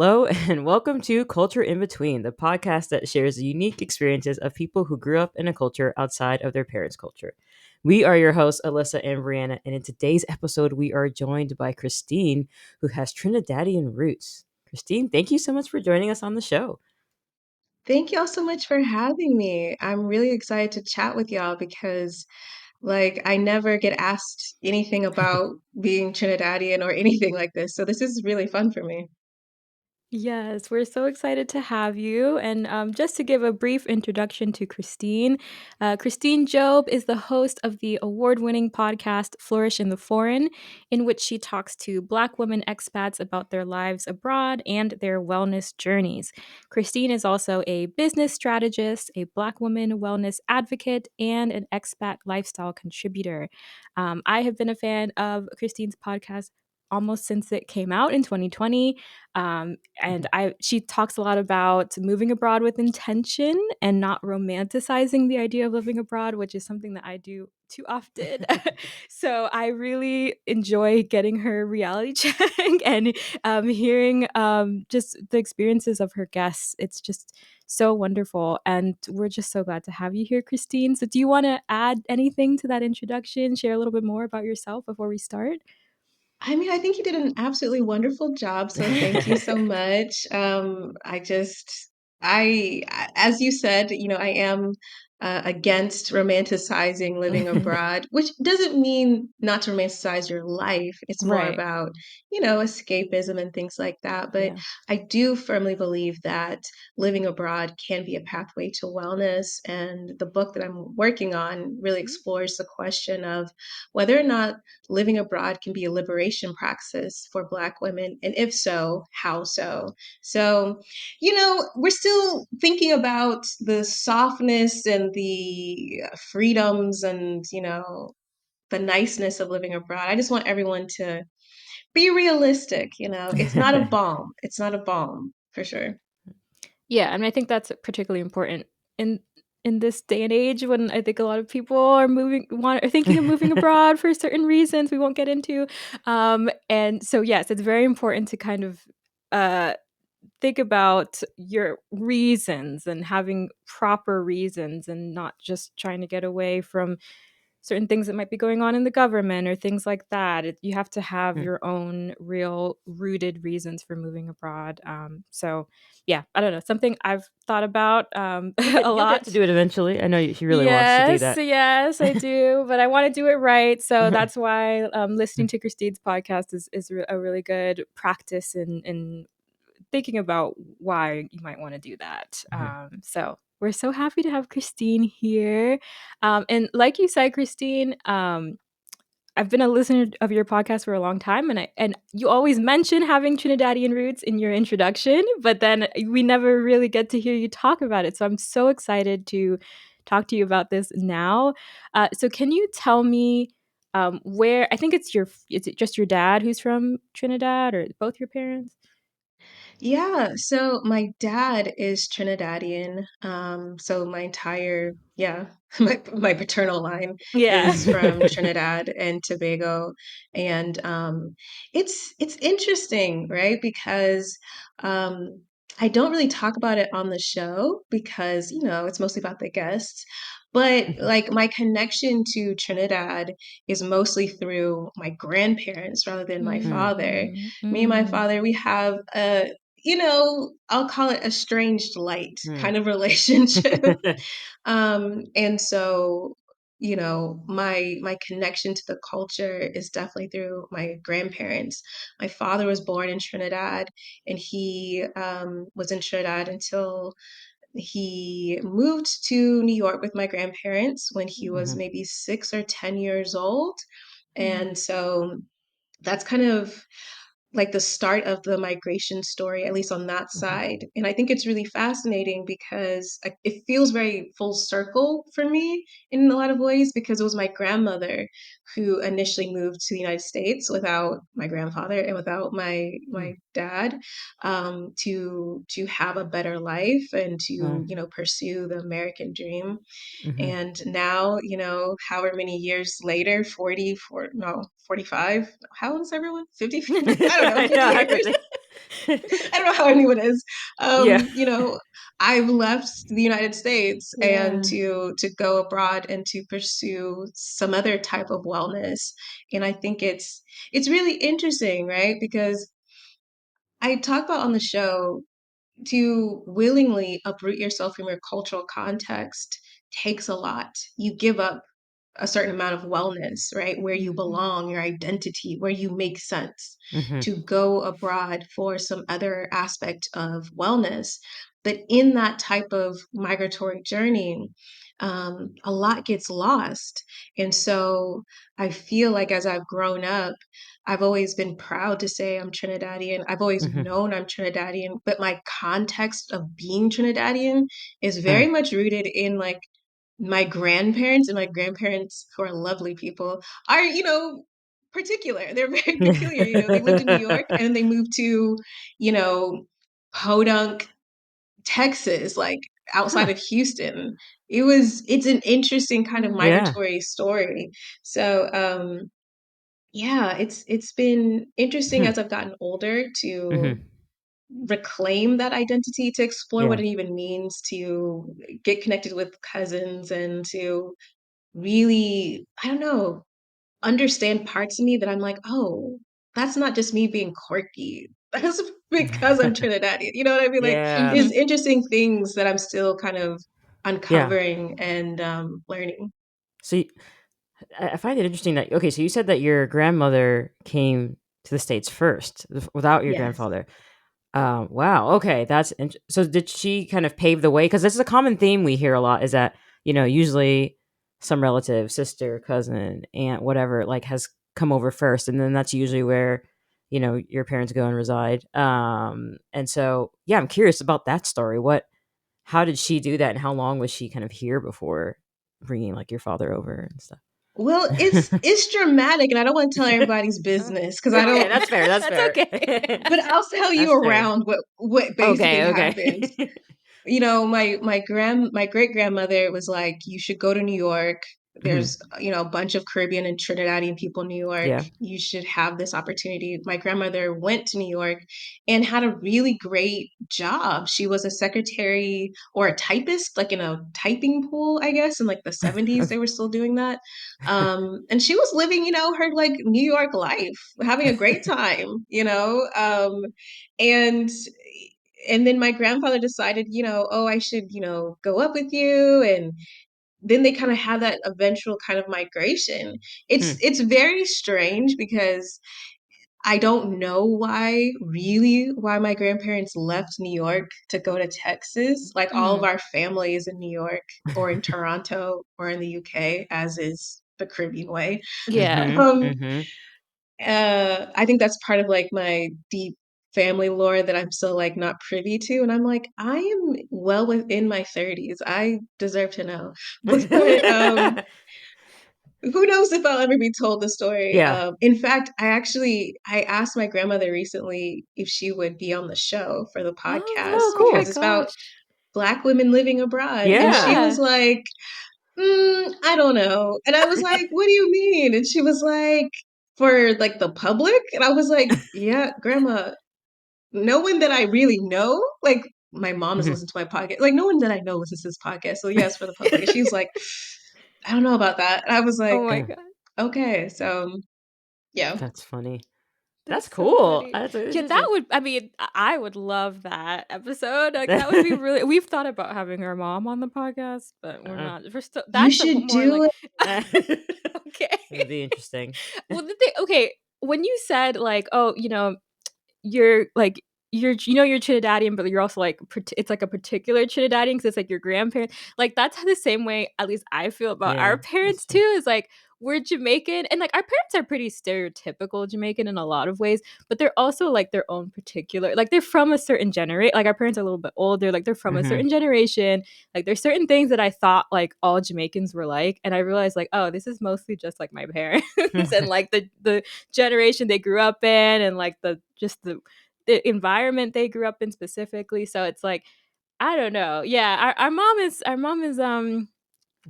Hello, and welcome to Culture in Between, the podcast that shares the unique experiences of people who grew up in a culture outside of their parents' culture. We are your hosts, Alyssa and Brianna, and in today's episode, we are joined by Christine, who has Trinidadian roots. Christine, thank you so much for joining us on the show. Thank y'all so much for having me. I'm really excited to chat with y'all because, I never get asked anything about being Trinidadian or anything like this. So this is really fun for me. Yes, we're so excited to have you. And just to give a brief introduction to Christine, Christine Job is the host of the award winning podcast Flourish in the Foreign, in which she talks to Black women expats about their lives abroad and their wellness journeys. Christine is also a business strategist, a Black woman wellness advocate, and an expat lifestyle contributor. I have been a fan of Christine's podcast almost since it came out in 2020. And she talks a lot about moving abroad with intention and not romanticizing the idea of living abroad, which is something that I do too often. So I really enjoy getting her reality check and hearing just the experiences of her guests. It's just so wonderful. And we're just so glad to have you here, Christine. So do you want to add anything to that introduction? Share a little bit more about yourself before we start? I mean, I think you did an absolutely wonderful job, so thank you so much. As you said, I am against romanticizing living abroad, which doesn't mean not to romanticize your life. It's more Right. about, escapism and things like that. But Yeah. I do firmly believe that living abroad can be a pathway to wellness. And the book that I'm working on really explores the question of whether or not living abroad can be a liberation praxis for Black women? And if so, how so? So, we're still thinking about the softness and the freedoms and, the niceness of living abroad. I just want everyone to be realistic. It's not a balm. It's not a balm for sure. Yeah, and I think that's particularly important in in this day and age when I think a lot of people are thinking of moving abroad for certain reasons we won't get into. And so yes, it's very important to kind of uh think about your reasons and having proper reasons and not just trying to get away from certain things that might be going on in the government or things like that. You have to have your own real rooted reasons for moving abroad. So, yeah, I don't know, something I've thought about a You'll get to lot. do it eventually. I know she really wants to do Yes, that. yes, I do, but I want to do it right. So that's why listening to Christine's podcast is a really good practice in thinking about why you might want to do that. So we're so happy to have Christine here. And like you said, Christine, I've been a listener of your podcast for a long time, and you always mention having Trinidadian roots in your introduction, but then we never really get to hear you talk about it. So I'm so excited to talk to you about this now. So can you tell me where? I think is it just your dad who's from Trinidad, or both your parents? Yeah, so my dad is Trinidadian. So my entire, yeah, my paternal line Yeah. is from Trinidad and Tobago. And it's interesting, right? Because um I don't really talk about it on the show because, it's mostly about the guests. But like my connection to Trinidad is mostly through my grandparents rather than my father. Mm, Me and my mm. father, we have a I'll call it a estranged light Mm. kind of relationship. And so, my connection to the culture is definitely through my grandparents. My father was born in Trinidad, and he was in Trinidad until he moved to New York with my grandparents when he was Mhm. maybe 6 or 10 years old. Mm. And so that's kind of like the start of the migration story, at least on that Mhm. side. And I think it's really fascinating because it feels very full circle for me in a lot of ways because it was my grandmother who initially moved to the United States without my grandfather and without my Mm. dad, to have a better life and to Wow. pursue the American dream. Mhm. And now, however many years later, 45, how old is everyone? 50? I don't know, I know, 50 I years. really. I don't know how anyone is. Yeah. You know, I've left the United States and Yeah. to go abroad and to pursue some other type of wellness. And I think it's really interesting, right? Because I talk about on the show to willingly uproot yourself from your cultural context takes a lot. You give up a certain amount of wellness, right? Where you Mhm. belong, your identity, where you make sense, Hmm. to go abroad for some other aspect of wellness. But in that type of migratory journey, a lot gets lost. And so I feel like as I've grown up, I've always been proud to say I'm Trinidadian. I've always Hmm. known I'm Trinidadian, but my context of being Trinidadian is Hmm. very much rooted in like my grandparents, and my grandparents, who are lovely people, are, particular. They're very peculiar. They lived in New York and they moved to, you know, Podunk, Texas, like outside Huh. of Houston. It's an interesting kind of Mm. Yeah. migratory story. So, yeah, it's been interesting Hmm. as I've gotten older to Hmm. reclaim that identity, to explore what Yeah. it even means to get connected with cousins and to really, I don't know, understand parts of me that I'm like, oh, that's not just me being quirky. That's because I'm Trinidadian. You know what I mean? Like, Yeah. there's Mhm. interesting things that I'm still kind of Yeah. uncovering and learning. So I find it interesting that, okay, so you said that your grandmother came to the States first without your Yes. grandfather. Wow. Okay. So did she kind of pave the way? Because this is a common theme we hear a lot, is that, usually some relative, sister, cousin, aunt, whatever, like has come over first. And then that's usually where, your parents go and reside. And so, yeah, I'm curious about that story. How did she do that? And how long was she kind of here before bringing like your father over and stuff? Well, it's dramatic, and I don't want to tell everybody's Uh, business because I Okay, don't. that's fair. That's That's fair. okay. But I'll tell you That's fair. around what basically Okay, happened. okay. My great grandmother was like, you should go to New York. Mhm. There's, a bunch of Caribbean and Trinidadian people in New York. Yeah. You should have this opportunity. My grandmother went to New York and had a really great job. She was a secretary or a typist, like in a typing pool, I guess, in like the 70s, they were still doing that. And she was living, her like New York life, having a great time, and then my grandfather decided, oh, I should, go up with you. And then they kind of had that eventual kind of migration. It's Hmm. it's very strange because I don't know why my grandparents left New York to go to Texas. Like all of Mm. our family is in New York or in Toronto or in the UK, as is the Caribbean way. Yeah. Mhm. Um, Mhm. I think that's part of like my deep family lore that I'm still like not privy to. And I'm like, I am well within my 30s. I deserve to know. But who knows if I'll ever be told the story. Yeah. In fact, I asked my grandmother recently if she would be on the show for the Oh, podcast Oh my because cool. it's about gosh. Black women living abroad. And she Yeah. was Yeah. like, I don't know. And I was like, what do you mean? And she was like, for like the public? And I was like, yeah, grandma, no one that I really know, like my mom has Mhm. listened to my podcast. Like no one that I know listens to this podcast. So yes, for the public. And she was like, I don't know about that. And I was like, Oh my Yeah, god. okay. So yeah. that's funny. That's That's so cool. funny. That's Yeah, that interesting. would I mean, I would love that episode. Like that would be really we've thought about having our mom on the podcast, but Uh, we're still You that's a should more do like it. okay. It'd be interesting. Well, the thing okay, when you said like, oh, you're like you're Trinidadian, but you're also like it's like a particular Trinidadian because it's like your grandparents. Like that's the same way at least I feel about our Yeah, parents that's true. too. Is like we're Jamaican, and like our parents are pretty stereotypical Jamaican in a lot of ways, but they're also like their own particular. Like they're from a certain generation. Like our parents are a little bit older. Like they're from a Mhm. certain generation. Like there's certain things that I thought like all Jamaicans were like, and I realized like oh this is mostly just like my parents and like the generation they grew up in, and like the environment they grew up in specifically. So it's like, I don't know. Yeah, our mom is Very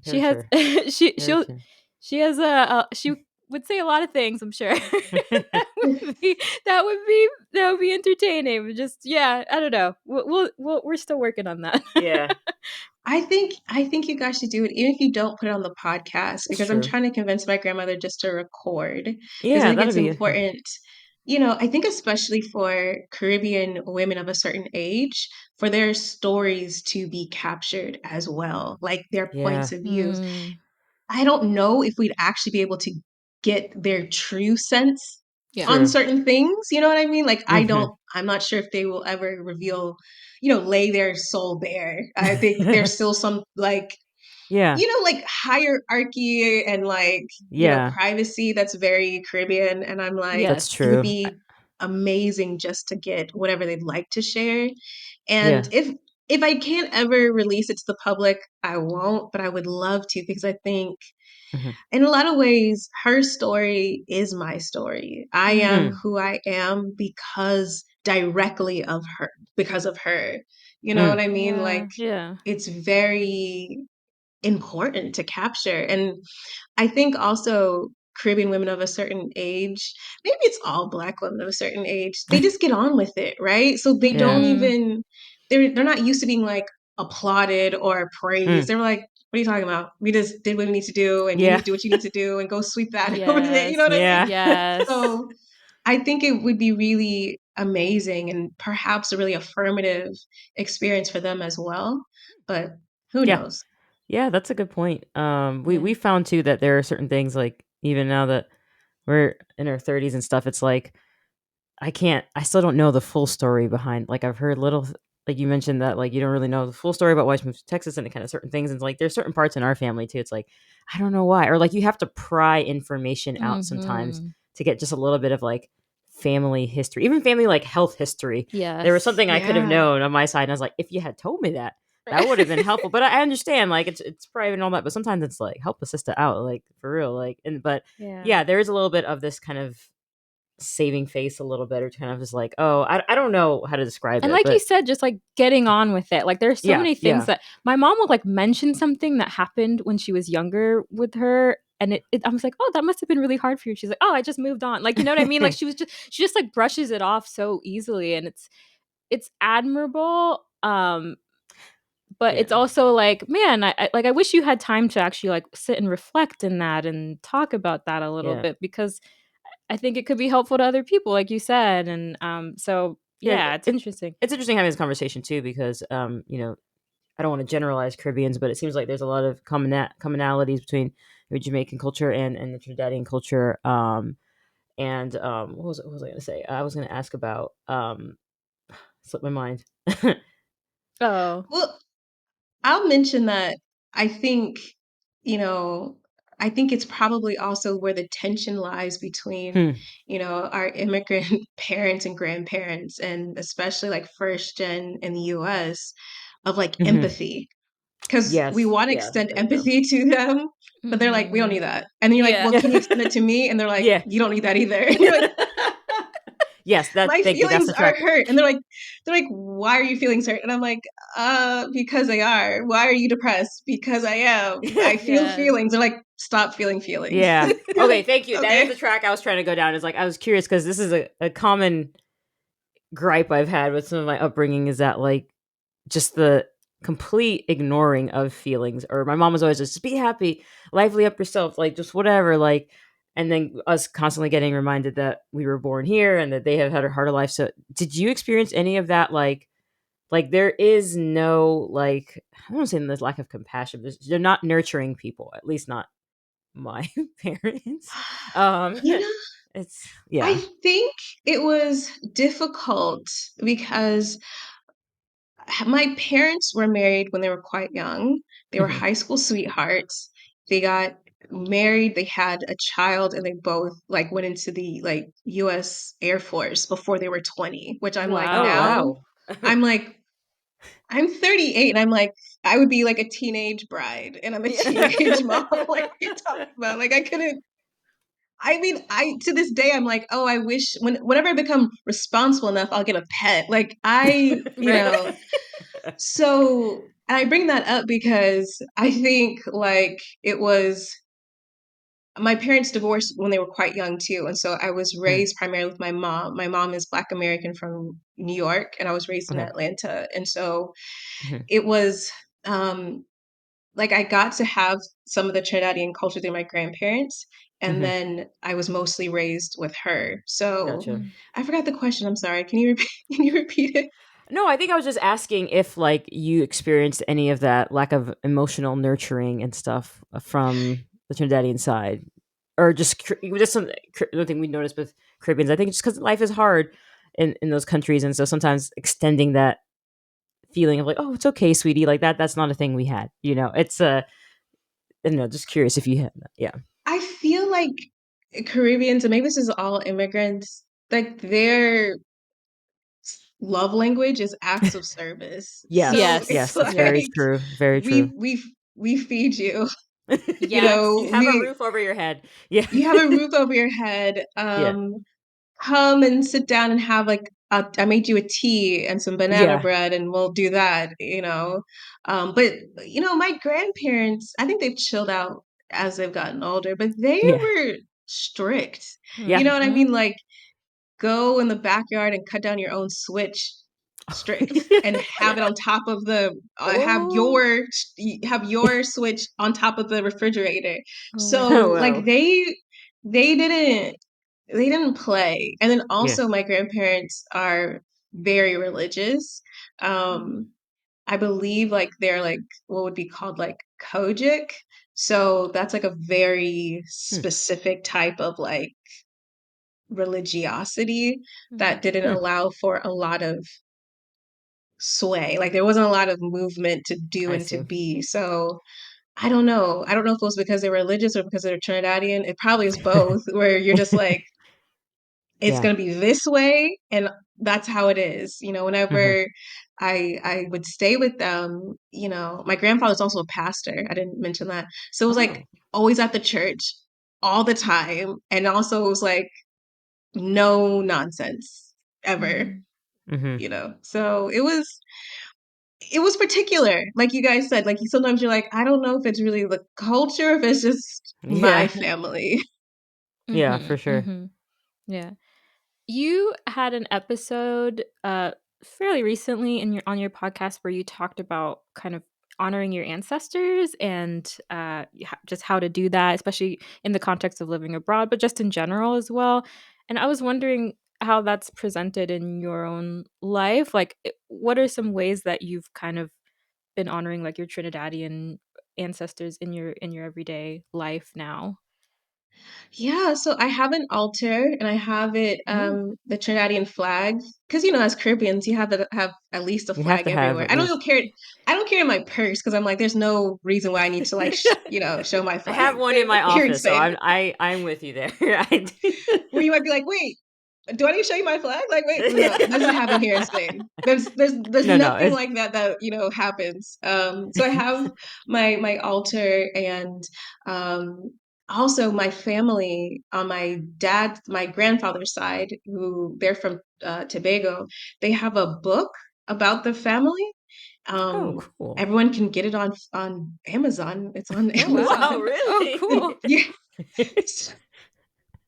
she has true. Very she'll true. she has a she would say a lot of things, I'm sure. That would be entertaining. Just yeah, I don't know. We're still working on that. Yeah, I think you guys should do it, even if you don't put it on the podcast, that's because I'm true. trying to convince my grandmother just to record, because I Yeah, think that'll it's be fun. important. I think especially for Caribbean women of a certain age, for their stories to be captured as well, like their Yeah, points of views. Mm, I don't know if we'd actually be able to get their true sense yeah. on true. certain things. You know what I mean? Like, Hmm. I'm not sure if they will ever reveal, lay their soul bare. I think there's still some Yeah, like hierarchy and like, yeah, privacy that's very Caribbean. And I'm like, that's Yes. it would true. be amazing just to get whatever they'd like to share. And Yeah. if I can't ever release it to the public, I won't, but I would love to, because I think Hmm. in a lot of ways, her story is my story. I am Mm, Mm, who I am because of her. You know what mm, I mean? Like, yeah. Yeah. it's very important to capture. And I think also Caribbean women of a certain age, maybe it's all Black women of a certain age, they just get on with it, right? So they yeah. don't Mm, even they're not used to being like applauded or praised. Mm, They're like, what are you talking about? We just did what we need to do, and you need yeah. to do what you need to do, and go sweep that over there. You know yes. what I mean? Yeah. Yes. So I think it would be really amazing and perhaps a really affirmative experience for them as well. But who Yeah. knows? Yeah, that's a good point. We Yeah. found too that there are certain things like even now that we're in our 30s and stuff, it's like I still don't know the full story behind, like, I've heard little, like you mentioned that, like, you don't really know the full story about why she moved to Texas and kind of certain things. And it's like, there's certain parts in our family too. It's like, I don't know why. Or like you have to pry information out sometimes Mm-hmm. to get just a little bit of like family history, even family like health history. There was Yes. something I could have Yeah. known on my side. And I was like, if you had told me that, that would have been helpful. But I understand, like, it's private and all that. But sometimes it's like, help a sister out, like, for real. Like, but Yeah. yeah, there is a little bit of this kind of saving face a little bit, or kind of just like, oh, I don't know how to describe And it, like you but said, just like getting on with it. Like there's so yeah, many things yeah, that my mom would like mention something that happened when she was younger with her. And I was like, oh, that must have been really hard for you. She's like, oh, I just moved on. Like, you know what I mean? Like she just like brushes it off so easily. And it's admirable. But it's yeah, also like, man, I wish you had time to actually like sit and reflect in that and talk about that a little yeah, bit, because I think it could be helpful to other people, like you said. And so yeah. yeah, it's interesting. It's interesting having this conversation too, because I don't want to generalize Caribbeans, but it seems like there's a lot of commonalities between the Jamaican culture and the Trinidadian culture. And what was I going to say? I was going to ask about slipped my mind. Oh. Well, I'll mention that I think, you know, I think it's probably also where the tension lies between, Hmm. our immigrant parents and grandparents, and especially like first gen in the US, of like Hmm. empathy. Because we Yes. want to Yeah. extend Very true. empathy to them, but they're like, we don't Mhm. need that. And then you're like, Yeah. well, can you extend it to me? And they're like, Yeah. you don't need that either. And you're like, Yes. That. my Thank you. That's feelings the are track. hurt. And they're like, why are you feeling hurt? And I'm like, because they are. Why are you depressed? Because I am. I feel Yes. feelings. They're like, stop feeling feelings. Yeah. You're Okay. like, Thank you. That is okay. the track I was trying to go down. Is like I was curious because this is a common gripe I've had with some of my upbringing, is that like just the complete ignoring of feelings. Or my mom was always just be happy, lively up yourself, like just whatever, like. And then us constantly getting reminded that we were born here and that they have had a harder life. So did you experience any of that? Like there is no, like, I don't want to say there's lack of compassion. They're not nurturing people, at least not my parents. Um, You know, it's I yeah. think it was difficult because my parents were married when they were quite young. They were Mhm. high school sweethearts. They got married, they had a child, and they both like went into the like US Air Force before they were 20, which I'm like Oh Wow. now wow. I'm like I'm 38 and I'm like I would be like a teenage bride and I'm a teenage mom. Like what are you talking about? Like I couldn't I mean, I to this day I'm like, oh, I wish whenever I become responsible enough, I'll get a pet. Like Right. so and I bring that up because I think like it was my parents divorced when they were quite young too, and so I was Mm. raised primarily with my mom. My mom is Black American from New York, and I was raised in Okay. Atlanta, and so Mhm. it was like I got to have some of the Trinidadian culture through my grandparents, and Mhm. then I was mostly raised with her. So Gotcha. Mm. I forgot the question. I'm sorry. Can you repeat? Can you repeat it? No, I think I was just asking if like you experienced any of that lack of emotional nurturing and stuff from the Trinidadian side, or just another thing we noticed with Caribbeans. I think just because life is hard in those countries, and so sometimes extending that feeling of like, oh, it's okay, sweetie, like that's not a thing we had. It's I don't know, just curious if you had that. Yeah. I feel like Caribbeans, and maybe this is all immigrants, like their love language is acts of service. So Yes. it's Yes. Yes, that's very Yes. like true. Very true. we feed you, You Yes. have a roof over your head. Yeah. you have a roof over your head. Yeah. Come and sit down and have like I made you a tea and some banana Yeah. bread and we'll do that. But my grandparents, I think they've chilled out as they've gotten older, but they Yeah. were strict. You Yeah. know what I Mm-hmm. mean? Like go in the backyard and cut down your own switch strict and have it on top of the Oh. have your switch on top of the refrigerator. Oh So wow. like Wow. they didn't play. And then Yeah. also my grandparents are very religious. Mm. Um, I believe like they're like what would be called like Kojic. So that's like a very Hmm. specific type of like religiosity Mm. that didn't Hmm. allow for a lot of sway. Like there wasn't a lot of movement to do I and to see. be. So I don't know. I don't know if it was because they were religious or because they're Trinidadian. It probably is both, where you're just like, it's Yeah. going to be this way and that's how it is. Hmm. Whenever I would stay with them, my grandfather's also a pastor. I didn't mention that. So it was like Oh. always at the church all the time. And also it was like no nonsense ever, Mm. Hmm. So it was particular. Like you guys said, like sometimes you're like, I don't know if it's really the culture, if it's just my Yeah. family. Yeah, for Mm-hmm. sure. Mm-hmm. Yeah. You had an episode fairly recently on your podcast where you talked about kind of honoring your ancestors and just how to do that, especially in the context of living abroad, but just in general as well. And I was wondering how that's presented in your own life. Like, what are some ways that you've kind of been honoring like your Trinidadian ancestors in your everyday life now? Yeah, so I have an altar and I have it Ooh. the Trinidadian flag because as Caribbeans you have to have at least a You have flag to have everywhere. at least. I don't carry it in my purse because I'm like there's no reason why I need to like show my I have flag one in my here in office, so Spain. I'm with you there. I Where you might be like, wait, do I need to show you my flag? Like, wait, no, that doesn't do. happen here in Spain. There's No, no. nothing like that happens. So I have my altar and um, also my family on my grandfather's side, who they're from Tobago. They have a book about the family. Oh, Um, cool. Everyone can get it on Amazon. It's on Oh Wow, Amazon. wow. Oh really? cool. Yeah.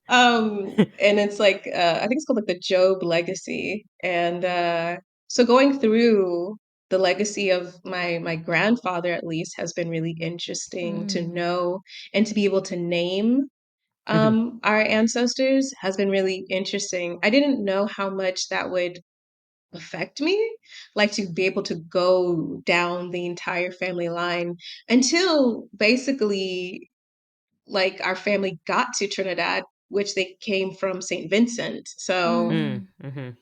And it's like I think it's called like the Job Legacy, and so going through the legacy of my grandfather at least has been really interesting to Mm. know and to be able to name Mhm. our ancestors has been really interesting. I didn't know how much that would affect me, like to be able to go down the entire family line until basically like our family got to Trinidad, which they came from St. Vincent. So, Mm, Mm. mhm.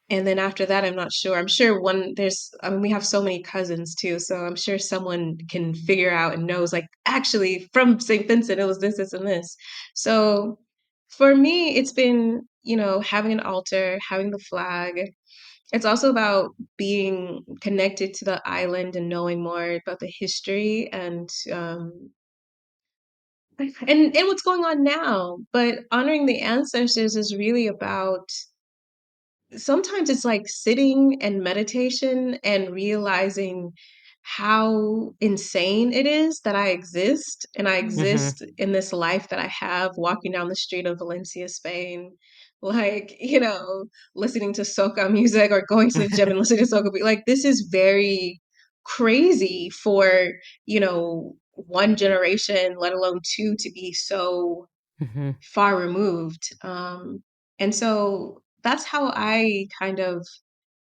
and then after that, I'm not sure. I'm sure I mean, we have so many cousins too. So I'm sure someone can figure out and knows, like, actually from St. Vincent, it was this, this, and this. So for me, it's been, having an altar, having the flag. It's also about being connected to the island and knowing more about the history and what's going on now. But honoring the ancestors is really about sometimes it's like sitting and meditation and realizing how insane it is that I exist, and I exist in this life that I have, walking down the street of Valencia, Spain, like, listening to soca music, or going to the gym and listening to soca music. Like, this is very crazy for, one generation, let alone two, to be so far removed. And so that's how I kind of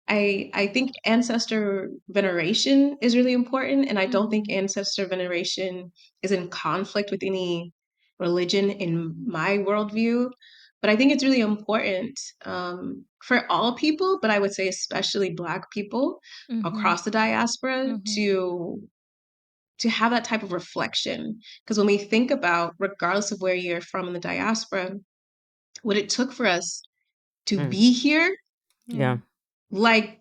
I think ancestor veneration is really important, and I don't think ancestor veneration is in conflict with any religion in my worldview. But I think it's really important, for all people, but I would say especially Black people Mm-hmm. across the diaspora, Mm-hmm. to have that type of reflection. Because when we think about, regardless of where you're from in the diaspora, what it took for us to be here, Yeah. like,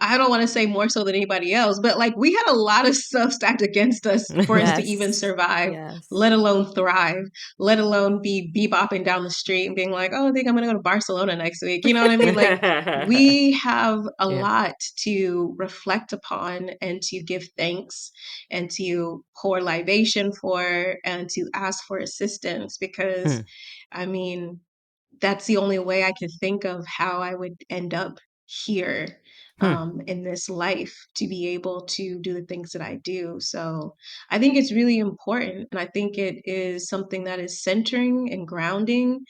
I don't want to say more so than anybody else, but like, we had a lot of stuff stacked against us for us to even Yes. survive, Yes. let alone thrive, let alone be bebopping down the street and being like, oh, I think I'm going to go to Barcelona next week. You know what I mean? Like, we have a Yeah. lot to reflect upon, and to give thanks, and to pour libation for, and to ask for assistance, because I mean, that's the only way I could think of how I would end up here, in this life, to be able to do the things that I do. So I think it's really important. And I think it is something that is centering and grounding.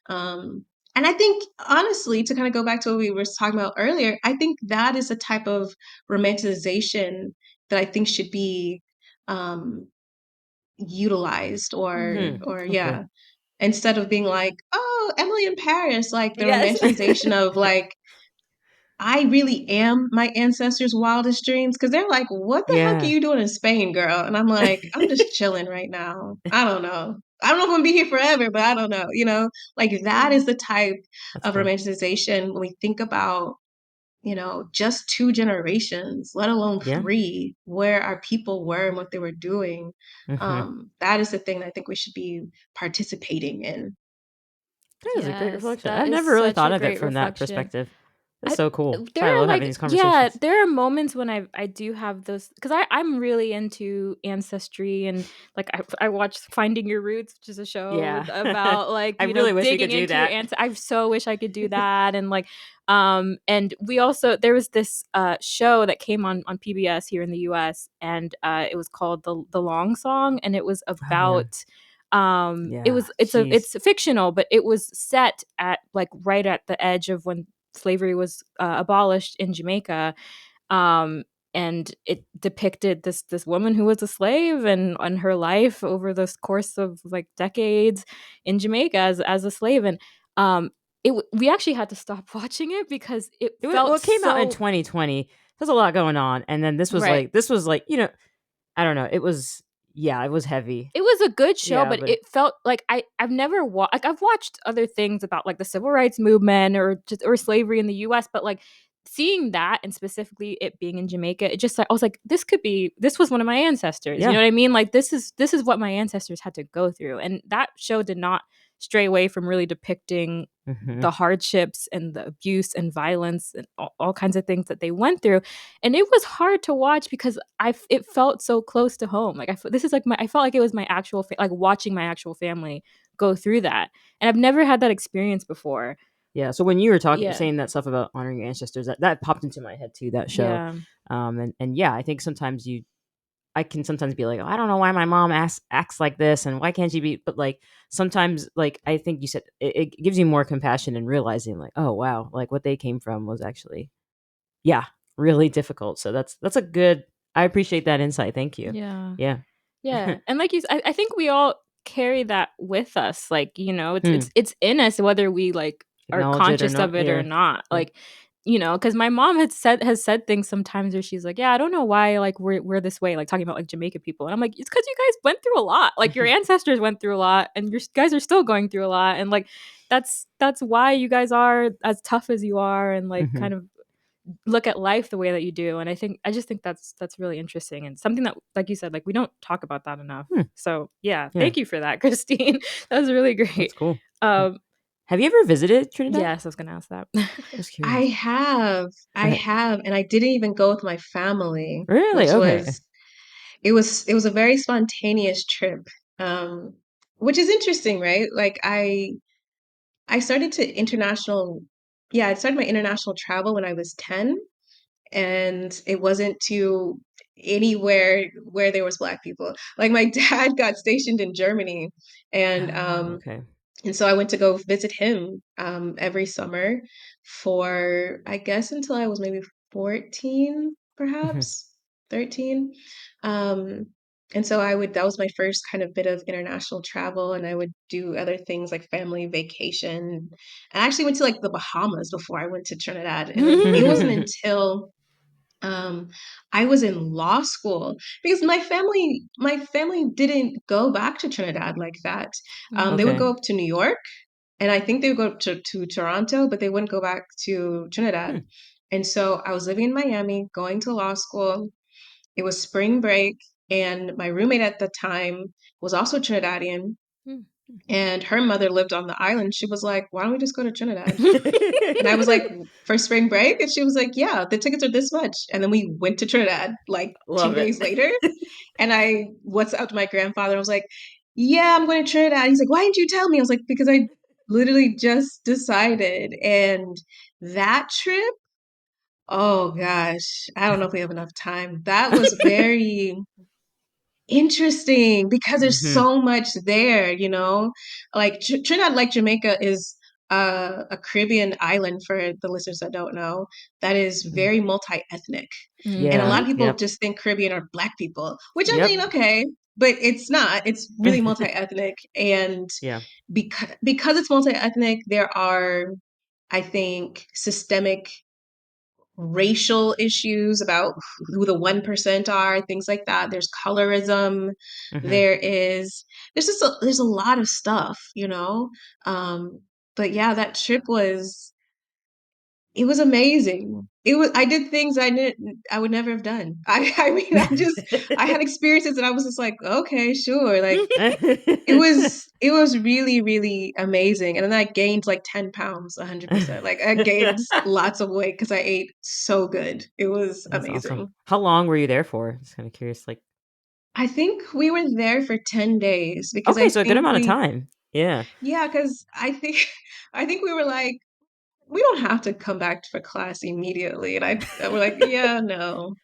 And I think, honestly, to kind of go back to what we were talking about earlier, I think that is a type of romanticization that I think should be, um, utilized, or Okay. yeah, instead of being like, oh, Emily in Paris, like the Yes. romanticization of like, I really am my ancestors' wildest dreams. Cause they're like, what the heck are Yeah. you doing in Spain, girl? And I'm like, I'm just chilling right now. I don't know. I don't know if I'm gonna be here forever, but I don't know. Like, that Yeah. is the type That's of fair. romanticization when we think about, just two generations, let alone Yeah. three, where our people were and what they were doing. Hmm. That is the thing that I think we should be participating in. That is a great Yes, reflection. that I've is never really such thought a of it great from that reflection. perspective. That's I so cool. That's there why I are love like having these yeah, conversations. there are moments when I do have those, because I'm really into ancestry, and like I watched Finding Your Roots, which is a show Yeah. about like I really wish we could digging do into your that. I so wish I could do that. And like and we also, there was this show that came on PBS here in the US, and it was called the Long Song, and it was Oh yeah. about Yeah. it's Jeez. fictional, but it was set at like right at the edge of when slavery was abolished in Jamaica. Um, and it depicted this woman who was a slave, and her life over the course of like decades in Jamaica as a slave. And we actually had to stop watching it because it Well, felt it came out in so 2020. There's a lot going on, and then right. this was like I don't know. It was it was heavy. It was a good show, Yeah, but but it felt like I've never like I've watched other things about like the civil rights movement or slavery in the US, but like seeing that, and specifically it being in Jamaica, it just like I was like, this was one of my ancestors. You yeah. know what I mean? Like this is what my ancestors had to go through. And that show did not stray away from really depicting Hmm. the hardships and the abuse and violence and all kinds of things that they went through. And it was hard to watch because it felt so close to home. Like this is like I felt like it was my actual like watching my actual family go through that. And I've never had that experience before. Yeah. So when you were Yeah. saying that stuff about honoring your ancestors, that popped into my head too. That show. Yeah. And yeah, I think sometimes I can sometimes be like, oh, I don't know why my mom acts like this, and why can't she be? But like sometimes, like I think you said, it gives you more compassion and realizing, like, oh wow, like what they came from was actually, yeah, really difficult. So that's a good. I appreciate that insight. Thank you. Yeah. Yeah. Yeah. And like I think we all carry that with us. Like, it's Hmm. it's in us whether we like are Acknowledge it or conscious not. of it or Yeah. not. Yeah. Like, because my mom has said things sometimes where she's like, yeah, I don't know why like we're this way, like talking about like Jamaican people. And I'm like, it's because you guys went through a lot. Like your ancestors went through a lot, and your guys are still going through a lot. And like that's why you guys are as tough as you are, and like Hmm. kind of look at life the way that you do. And I just think that's really interesting, and something that, like you said, like we don't talk about that enough. Hmm. So yeah, Yeah. thank you for that, Christine. That was really That's great. cool. Yeah. um Have you ever visited Trinidad? Yes, I was gonna ask that. I was I curious. have, I Okay. have, and I didn't even go with my family, Really? which Okay. was a very spontaneous trip. Um, which is interesting, right? Like I started to international, yeah, I started my international travel when I was 10, and it wasn't to anywhere where there was Black people. Like my dad got stationed in Germany, and Oh, um, okay. and so I went to go visit him every summer for, I guess, until I was maybe 14, Mhm. perhaps 13. Um, and so that was my first kind of bit of international travel. And I would do other things like family vacation. I actually went to like the Bahamas before I went to Trinidad. And then it wasn't until um, I was in law school because my family didn't go back to Trinidad like that. They would Okay. go up to New York, and I think they would go to Toronto, but they wouldn't go back to Trinidad. Hmm. And so I was living in Miami, going to law school. It was spring break, and my roommate at the time was also Trinidadian, Hmm. and her mother lived on the island. She was like, "Why don't we just go to Trinidad?" And I was like, "For spring break?" And she was like, "Yeah, the tickets are this much." And then we went to Trinidad like two Love it. days later. And I what's up to my grandfather. I was like, "Yeah, I'm going to Trinidad." He's like, "Why didn't you tell me?" I was like, "Because I literally just decided." And that trip, oh gosh, I don't know if we have enough time. That was very interesting because there's Hmm. so much there, like Trinidad, like Jamaica, is a Caribbean island for the listeners that don't know, that is very multi-ethnic. And a Yeah. lot Mm-hmm. of people Yep. just think Caribbean are Black people, which I mean, Yep. okay, but it's not. It's really multi-ethnic. And Yeah. because it's multi-ethnic, there are, I think, systemic racial issues about who the 1% are, things like that. There's colorism. Hmm. There is, there's a lot of stuff, Um, but yeah, that trip it was amazing. I did things I would never have done. I mean, I had experiences that I was just like, okay, sure. Like it was really, really amazing. And then I gained like 10 pounds, 100%. Like I gained lots of weight because I ate so good. It was That's awesome. amazing. How long were you there for? Just kind of curious. Like, I think we were there for 10 days because okay, I so a good think amount of time. Yeah. yeah, because I think, I think we were like, we don't have to come back for class immediately. And we're like, yeah, no.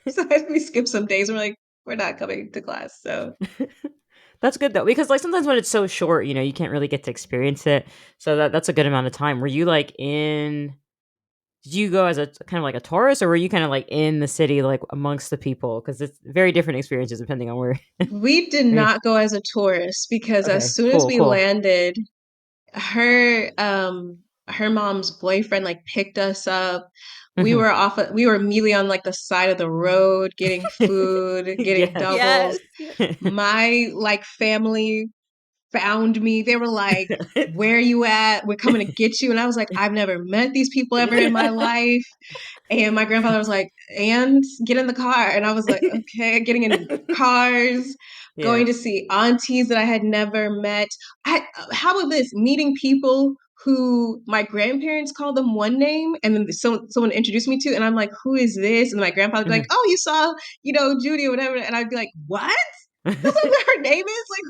So we skipped some days. We're like, we're not coming to class. So That's good though, because like sometimes when it's so short, you can't really get to experience it. So that's a good amount of time. Were you like in? Did you go as a kind of like a tourist, or were you kind of like in the city, like amongst the people? Because it's very different experiences depending on where. we did where not go as a tourist because as okay, soon as cool, we cool. landed, her her mom's boyfriend like picked us up. Mhm. We were immediately on like the side of the road getting food, getting Yes. doubles. Yes. Yes. My like family found me. They were like, "Where are you at? We're coming to get you." And I was like, "I've never met these people ever in my life." And my grandfather was like, "And get in the car." And I was like, "Okay," getting in cars, Yeah. going to see aunties that I had never met. How about this? Meeting people who my grandparents called them one name, and then someone introduced me to, and I'm like, "Who is this?" And my grandfather'd be like, Mhm. "Oh, you saw, Judy or whatever," and I'd be like, "What? That's not what her name is? Like,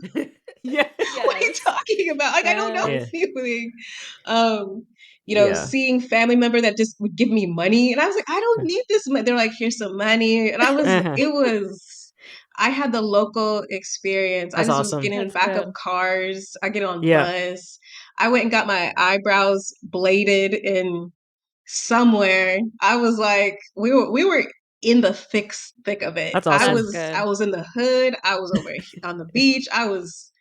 Yeah. what are you Yes. talking about? Like, I don't know Yes. Yeah. anything." Um, Yeah. seeing family member that just would give me money. And I was like, I don't need this money. They're like, here's some money. And Uh-huh. I had the local experience. I That's just was awesome. getting in the That's back of good. cars. I get on Yeah. bus. I went and got my eyebrows bladed in somewhere. I was like, we were in the thick of it. That's I That's awesome. was I good. was in the hood. I was over on the beach. I was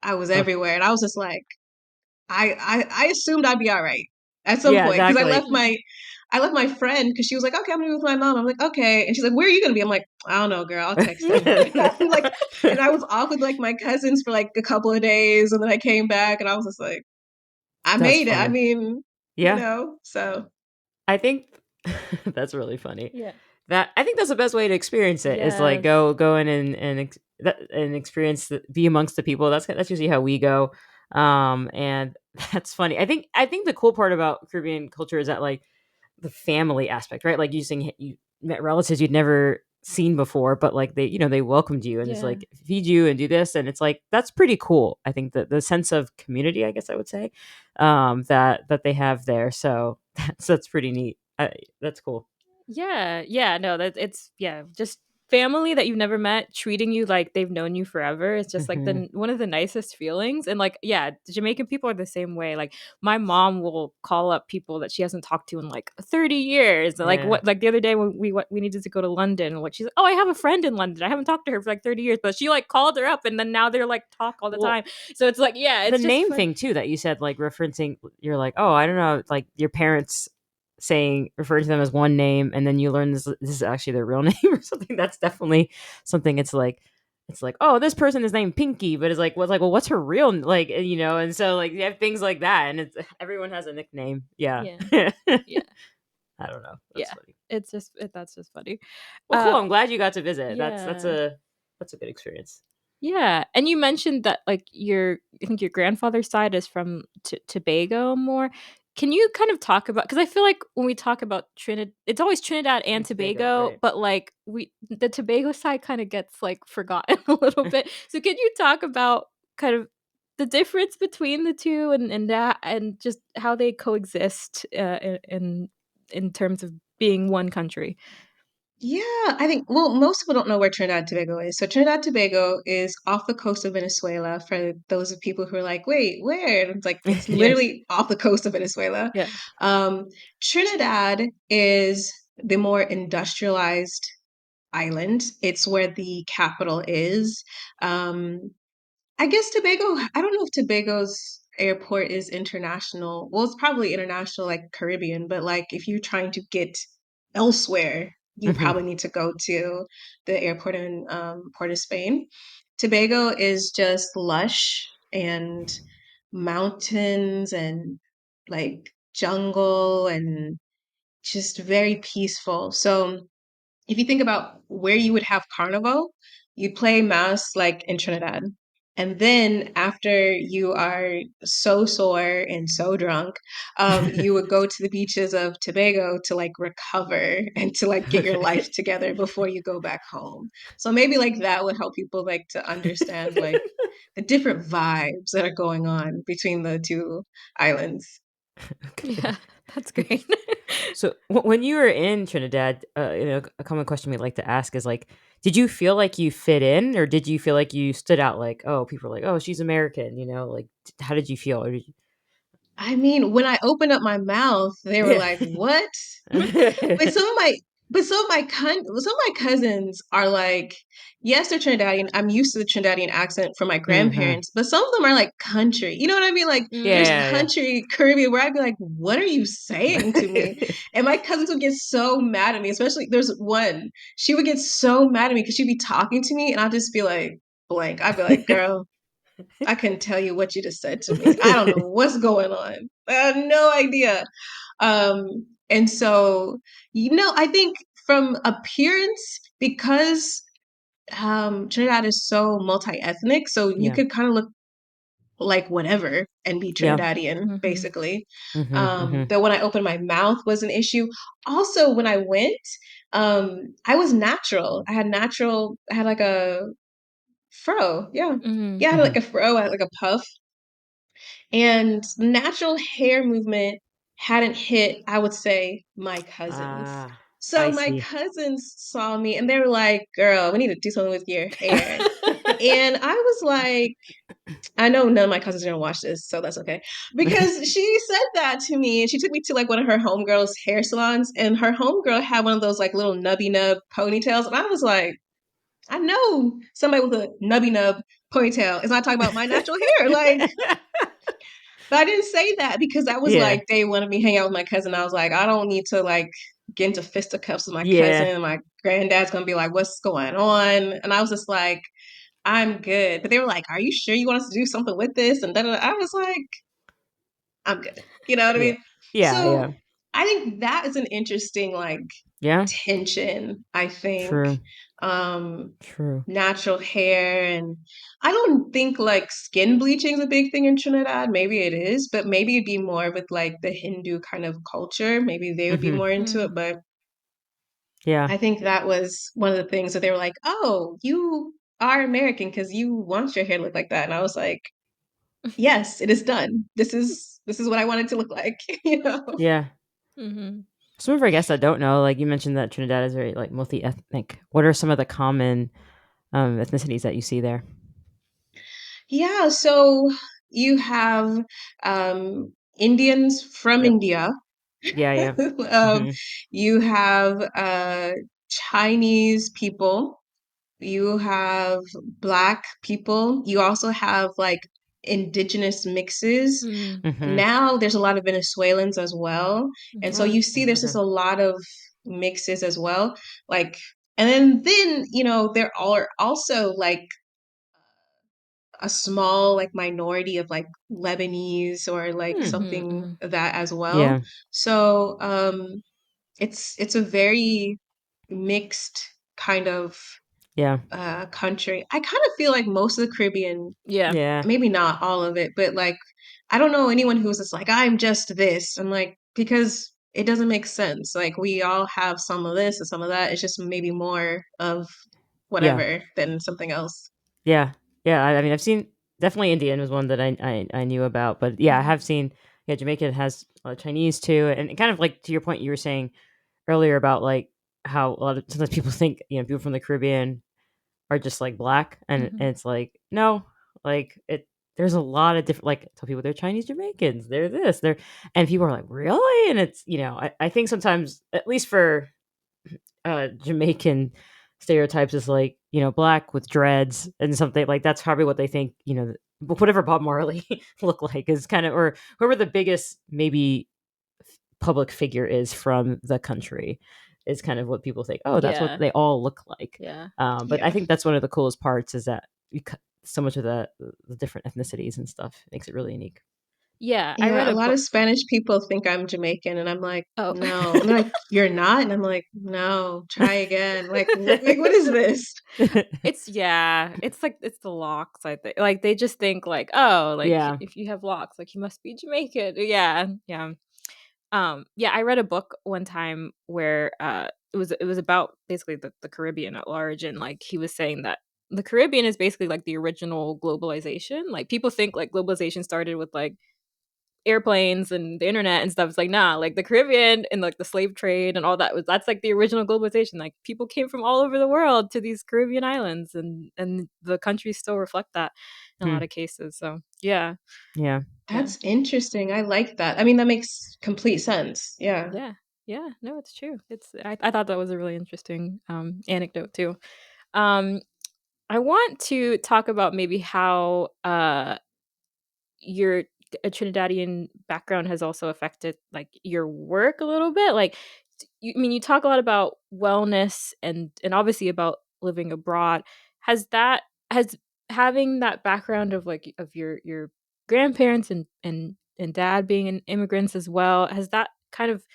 Oh, everywhere. And I was just like, I assumed I'd be all right at some yeah, point because exactly. I left my friend because she was like, okay, I'm gonna be with my mom. I'm like, okay, and she's like, where are you gonna be? I'm like, I don't know, girl. I'll text them. And I was off with like my cousins for like a couple of days, and then I came back, and I was just like, I That's made it. I funny. mean, Yeah. so I think that's really funny. Yeah. That I think that's the best way to experience it is like Yes. go in and experience be amongst the people. That's usually how we go. And that's funny. I think the cool part about Caribbean culture is that like the family aspect, right? Like you saying you met relatives you'd never seen before, but like they welcomed you and it's Yeah. like feed you and do this, and it's like that's pretty cool. I think that the sense of community, I guess I would say, that they have there. So that's pretty neat. That's cool. Yeah, yeah, no, that it's yeah, just family that you've never met treating you like they've known you forever. It's just like Hmm. the one of the nicest feelings. And like, yeah, the Jamaican people are the same way. Like my mom will call up people that she hasn't talked to in like 30 years. Like Yeah. what like the other day when we needed to go to London, like she's like, "Oh, I have a friend in London. I haven't talked to her for like 30 years." But she like called her up and then now they're like talk all the Well, time. So it's like, yeah, the it's just name fun. thing too that you said, like referencing, you're like, oh, I don't know, like your parents referring to them as one name, and then you learn this is actually their real name or something. That's definitely something. It's like, oh, this person is named Pinky, but it's like, well, what's her real and so like you have things like that, and it's everyone has a nickname. Yeah. Yeah. I Yeah. don't know. That's Yeah. funny. That's just funny. Well, cool. Uh I'm glad you got to visit. That's yeah. a good experience. Yeah, and you mentioned that like your I think your grandfather's side is from Tobago more. Can you kind of talk about because I feel like when we talk about Trinidad, it's always Trinidad and And Tobago, Tobago, right? but like we the Tobago side kind of gets like forgotten a little bit. So can you talk about kind of the difference between the two and that and just how they coexist in terms of being one country? Yeah, I think, well, most people don't know where Trinidad and Tobago is. So Trinidad and Tobago is off the coast of Venezuela for those of people who are like, wait, where? And it's like, it's Yeah. literally off the coast of Venezuela. Yeah. Um, Trinidad is the more industrialized island. It's where the capital is. Um, I guess Tobago, I don't know if Tobago's airport is international. Well, it's probably international, like Caribbean, but like if you're trying to get elsewhere, you Hmm. probably need to go to the airport in Port of Spain. Tobago is just lush and mountains and like jungle and just very peaceful. So if you think about where you would have carnival, you'd play mass like in Trinidad. And then after you are so sore and so drunk, you would go to the beaches of Tobago to like recover and to like get your Okay. life together before you go back home. So maybe like that would help people like to understand like the different vibes that are going on between the two islands. Okay. Yeah, that's great. So when you were in Trinidad, a common question we like to ask is like, did you feel like you fit in, or did you feel like you stood out? Like, oh, people are like, oh, she's American. Like, how did you feel? Or did you... I mean, when I opened up my mouth, they were Yeah. like, "What?" But some of my cousins are like, yes, they're Trinidadian. I'm used to the Trinidadian accent from my Hmm. grandparents, but some of them are like country. You know what I mean? Like there's Mm. Yeah, country Caribbean where I'd be like, "What are you saying to me?" yeah. And my cousins would get so mad at me. Especially there's one, she would get so mad at me because she'd be talking to me, and I'd just be like, blank. I'd be like, "Girl, I couldn't tell you what you just said to me. I don't know what's going on. I have no idea." And so, I think from appearance, because Trinidad is so multi-ethnic, so you Yeah, could kind of look like whatever and be yeah. Trinidadian, Mhm. basically. Hmm. Hmm. Though when I opened my mouth was an issue. Also, when I went, I was natural. I had like a fro. Yeah. Mhm. Yeah, I had Hmm. like a fro, I had like a puff. And natural hair movement hadn't hit, I would say, my cousins. Ah, So I my see. cousins saw me and they were like, "Girl, we need to do something with your hair." And I was like, I know none of my cousins are gonna watch this, so that's okay. Because she said that to me and she took me to like one of her homegirls' hair salons, and her homegirl had one of those like little nubby nub ponytails. And I was like, I know somebody with a nubby nub ponytail is not talking about my natural hair. Like, but I didn't say that because I was Yeah, like, they wanted me to hang out with my cousin. I was like, I don't need to like get into fisticuffs with my yeah. cousin. My granddad's gonna be like, what's going on? And I was just like, I'm good. But they were like, are you sure you want us to do something with this? And then I was like, I'm good. You know what I Yeah. mean? Yeah, yeah. So I think that is an interesting like Yeah. tension, I think. True. Um, True. Natural hair, and I don't think like skin bleaching is a big thing in Trinidad. Maybe it is, but maybe it'd be more with like the Hindu kind of culture. Maybe they would be Hmm. more into it, Mm. but Yeah. I think that was one of the things that they were like, "Oh, you are American because you want your hair to look like that." And I was like, "Yes, it is done. This is what I want it to look like." You know? Yeah. Mhm. Some of our guests I don't know, like you mentioned that Trinidad is very like multi-ethnic. What are some of the common ethnicities that you see there? Yeah, so you have Indians from Yep. India. Yeah. Yeah. um, Hmm. you have Chinese people. You have Black people. You also have like indigenous mixes. Mm. Hmm. Now there's a lot of Venezuelans as well. And so Oh, you see interesting. there's just Okay. a lot of mixes as well. Like, and then, there are also like a small like minority of like Lebanese or like Hmm. Mhm, something mhm. of that as well. Yeah. So it's a very mixed kind of Yeah. country. I kind of feel like most of the Caribbean, Yeah. Yeah. maybe not all of it, but like I don't know anyone who's just like I'm just this. I'm like because it doesn't make sense. Like we all have some of this and some of that. It's just maybe more of Yeah. whatever than something else. Yeah. Yeah. I mean, I've seen definitely Indian was one that I knew about, but yeah, I Mhm. have seen. Yeah, Jamaica has Chinese too, and kind of like to your point you were saying earlier about like how a lot of sometimes people think people from the Caribbean are just like black, and Mhm. it's like no, like it. There's a lot of different like tell people they're Chinese Jamaicans, they're this, they're and people are like really, and it's I think sometimes at least for Jamaican stereotypes is like black with dreads and something like that's probably what they think whatever Bob Marley look like is kind of or whoever the biggest maybe public figure is from the country is kind of what people think. Oh, that's what Yeah. they all look like. Yeah. But I Yeah. think that's one of the coolest parts is that so much of the different ethnicities and stuff makes it really unique. Yeah, I read Yeah, a a lot book. of Spanish people think I'm Jamaican, and I'm like, Oh. no. And they're like, you're not? And I'm like, no, try again. Like, what is this? It's yeah, it's like it's the locks, I think. Like they just think like, "Oh, like Yeah. if you have locks, like you must be Jamaican." Yeah, yeah. Yeah, I read a book one time where it was about basically the Caribbean at large, and like he was saying that the Caribbean is basically like the original globalization. Like people think like globalization started with like airplanes and the internet and stuff. It's like nah, like the Caribbean and like the slave trade and all that was that's like the original globalization. Like people came from all over the world to these Caribbean islands, and the countries still reflect that in a Hmm. lot of cases. So yeah, Yeah. yeah. That's interesting. I like that. I mean, that makes complete sense. Yeah. Yeah. Yeah. No, it's true. I thought that was a really interesting anecdote too. Um I want to talk about maybe how your a Trinidadian background has also affected like your work a little bit. Like I mean you talk a lot about wellness and obviously about living abroad. Has having that background of like of your grandparents and dad being an immigrants as well, has that kind of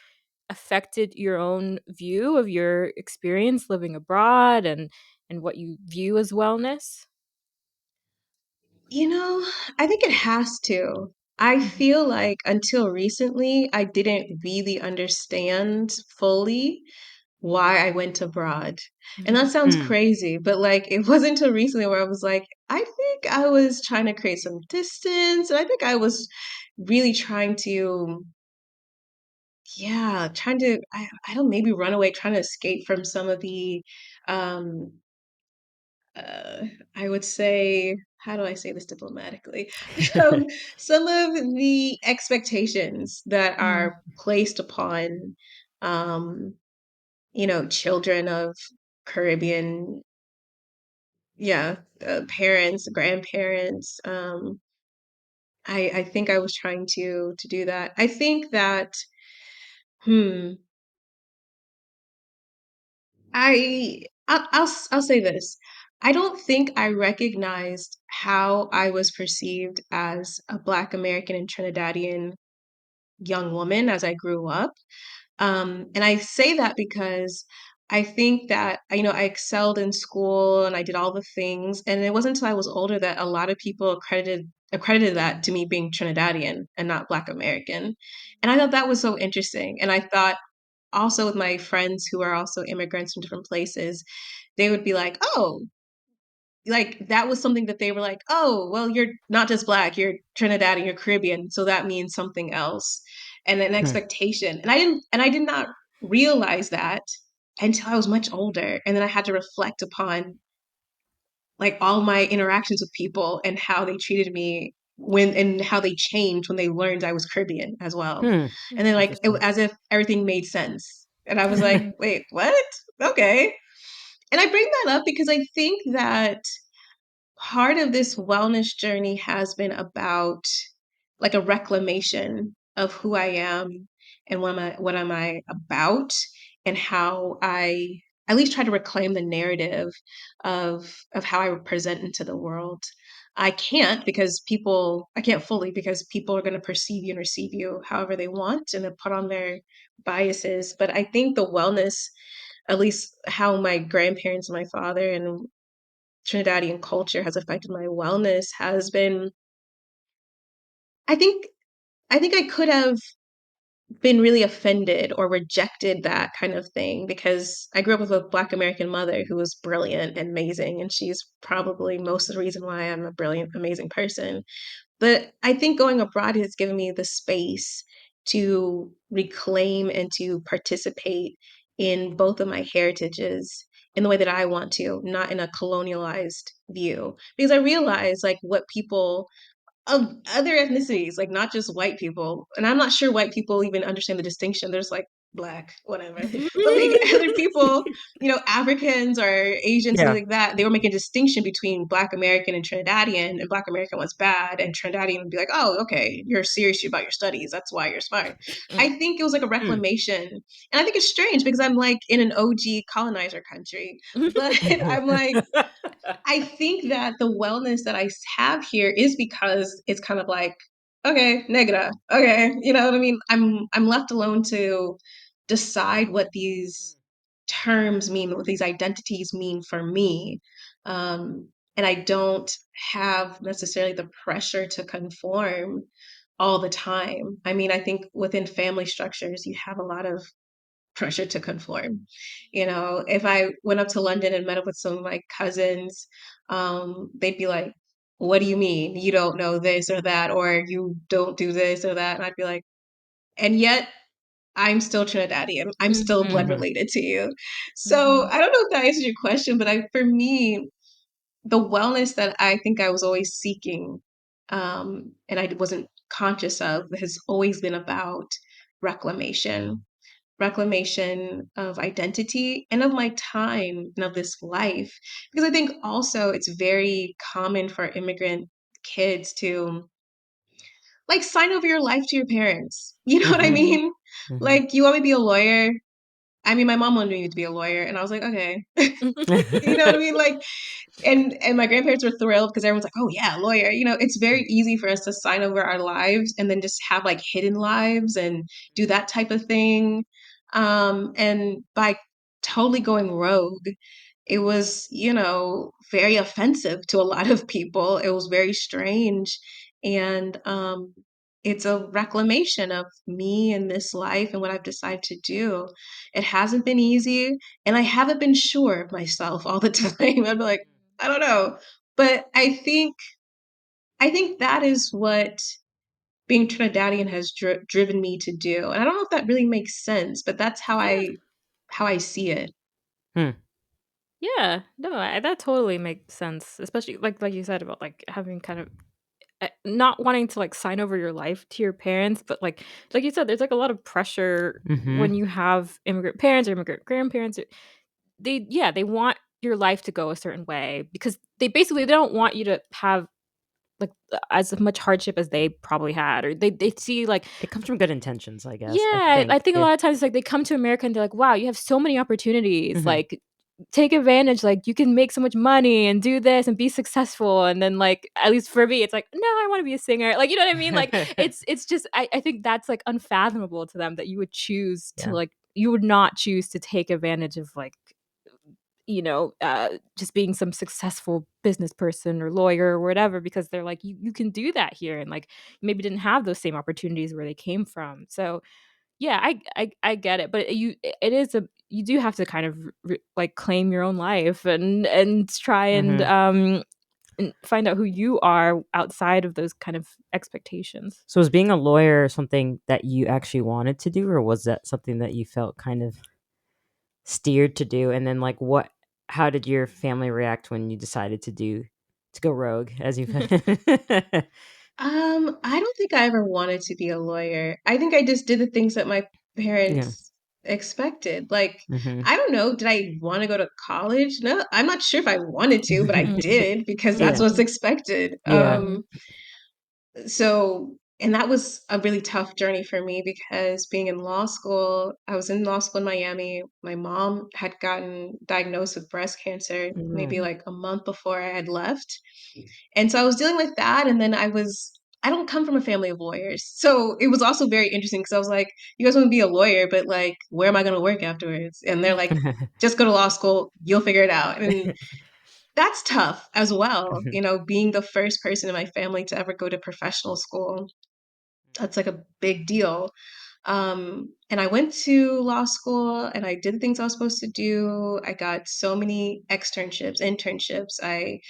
affected your own view of your experience living abroad and what you view as wellness? You know, I think it has to. I Mhm. feel like until recently, I didn't really understand fully why I went abroad. And that Mhm. sounds Hmm. crazy, but like it wasn't until recently where I was like, I think I was trying to create some distance. And I think I was really trying to, yeah, I don't maybe run away, trying to escape from some of the, um, uh, I would say, how do I say this diplomatically? Um, some of the expectations that Mm. are placed upon, um, children of Caribbean, yeah, parents, grandparents. I think I was trying to do that. I think that, hmm, I'll say this. I don't think I recognized how I was perceived as a Black American and Trinidadian young woman as I grew up. And I say that because I think that, I excelled in school and I did all the things. And it wasn't until I was older that a lot of people accredited that to me being Trinidadian and not Black American. And I thought that was so interesting. And I thought also with my friends who are also immigrants from different places, they would be like, oh, like that was something that they were like, oh, well, you're not just Black, you're Trinidadian, you're Caribbean, so that means something else, and an Hmm. expectation. And I did not realize that until I was much older, and then I had to reflect upon like all my interactions with people and how they treated me when and how they changed when they learned I was Caribbean as well, Hmm. and then like Interesting. as if everything made sense, and I was like, wait, what? Okay, and I bring that up because I think that part of this wellness journey has been about like a reclamation of who I am and what am I about, and how I at least try to reclaim the narrative of how I present into the world. I can't fully because people are going to perceive you and receive you however they want and then put on their biases. But I think the wellness, at least how my grandparents and my father and Trinidadian culture has affected my wellness has been, I think I think I could have been really offended or rejected that kind of thing because I grew up with a Black American mother who was brilliant and amazing, and she's probably most of the reason why I'm a brilliant, amazing person. But I think going abroad has given me the space to reclaim and to participate in both of my heritages in the way that I want to, not in a colonialized view. Because I realize like what people of other ethnicities, like not just white people. And I'm not sure white people even understand the distinction. There's like Black, whatever. But like other people, Africans or Asians, something Yeah. like that, they were making a distinction between Black American and Trinidadian, and Black American was bad, and Trinidadian would be like, oh, okay, you're serious about your studies. That's why you're smart. I think it was like a Hmm. reclamation. And I think it's strange because I'm like in an OG colonizer country, but I'm like, I think that the wellness that I have here is because it's kind of like, okay, negra, okay, you know what I mean? I'm left alone to decide what these terms mean, what these identities mean for me. And I don't have necessarily the pressure to conform all the time. I mean, I think within family structures, you have a lot of pressure to conform. If I went up to London and met up with some of my cousins, they'd be like, what do you mean? You don't know this or that, or you don't do this or that. And I'd be like, and yet I'm still Trinidadian. I'm still blood Hmm. related to you. So Mhm. I don't know if that answers your question, but for me, the wellness that I think I was always seeking, and I wasn't conscious of, has always been about reclamation of identity and of my time and of this life. Because I think also it's very common for immigrant kids to like sign over your life to your parents. You know what I Hmm. Mhm. mean? Hmm. Like, you want me to be a lawyer? I mean, my mom wanted me to be a lawyer, and I was like, okay. You know what I mean? Like, and my grandparents were thrilled because everyone's like, oh yeah, lawyer. It's very easy for us to sign over our lives and then just have like hidden lives and do that type of thing. And by totally going rogue, it was, very offensive to a lot of people. It was very strange. And it's a reclamation of me and this life and what I've decided to do. It hasn't been easy, and I haven't been sure of myself all the time. I'd be like, I don't know. But I think that is what being Trinidadian has driven me to do. And I don't know if that really makes sense, but that's Yeah. how I see it. Hmm. Yeah. No, that totally makes sense, especially like you said about like having kind of not wanting to like sign over your life to your parents, but like you said, there's like a lot of pressure Hmm. when you have immigrant parents or immigrant grandparents. They want your life to go a certain way because they don't want you to have like as much hardship as they probably had, or they see like It comes from good intentions, I guess. I yeah, I think think a lot it. of times like they come to America and they're like, wow, you have so many opportunities, Hmm. like take advantage, like you can make so much money and do this and be successful, and then like at least for me it's like, no, I want to be a singer, like, you know what I mean, like it's just I think that's like unfathomable to them that you would choose to Yeah. like you would not choose to take advantage of like, you know, just being some successful business person or lawyer or whatever, because they're like, you can do that here, and like maybe didn't have those same opportunities where they came from. So yeah, I get it, but it is a you do have to kind of like claim your own life and try Mhm. and find out who you are outside of those kind of expectations. So was being a lawyer something that you actually wanted to do, or was that something that you felt kind of steered to do? And then like how did your family react when you decided to go rogue, as you put it? I don't think I ever wanted to be a lawyer. I think I just did the things that my Yeah. parents expected. Like, Mhm. I don't know, did I want to go to college? No, I'm not sure if I wanted to, but I did because that's Yeah. what's expected. Yeah. And that was a really tough journey for me because being in law school, I was in law school in Miami. My mom had gotten diagnosed with breast cancer No. maybe like a month before I had left. And so I was dealing with that. And then I don't come from a family of lawyers. So it was also very interesting because I was like, you guys want to be a lawyer, but like, where am I going to work afterwards? And they're like, just go to law school, you'll figure it out. And that's tough as well, Mhm. you know, being the first person in my family to ever go to professional school. That's like a big deal. And I went to law school and I did the things I was supposed to do. I got so many internships. I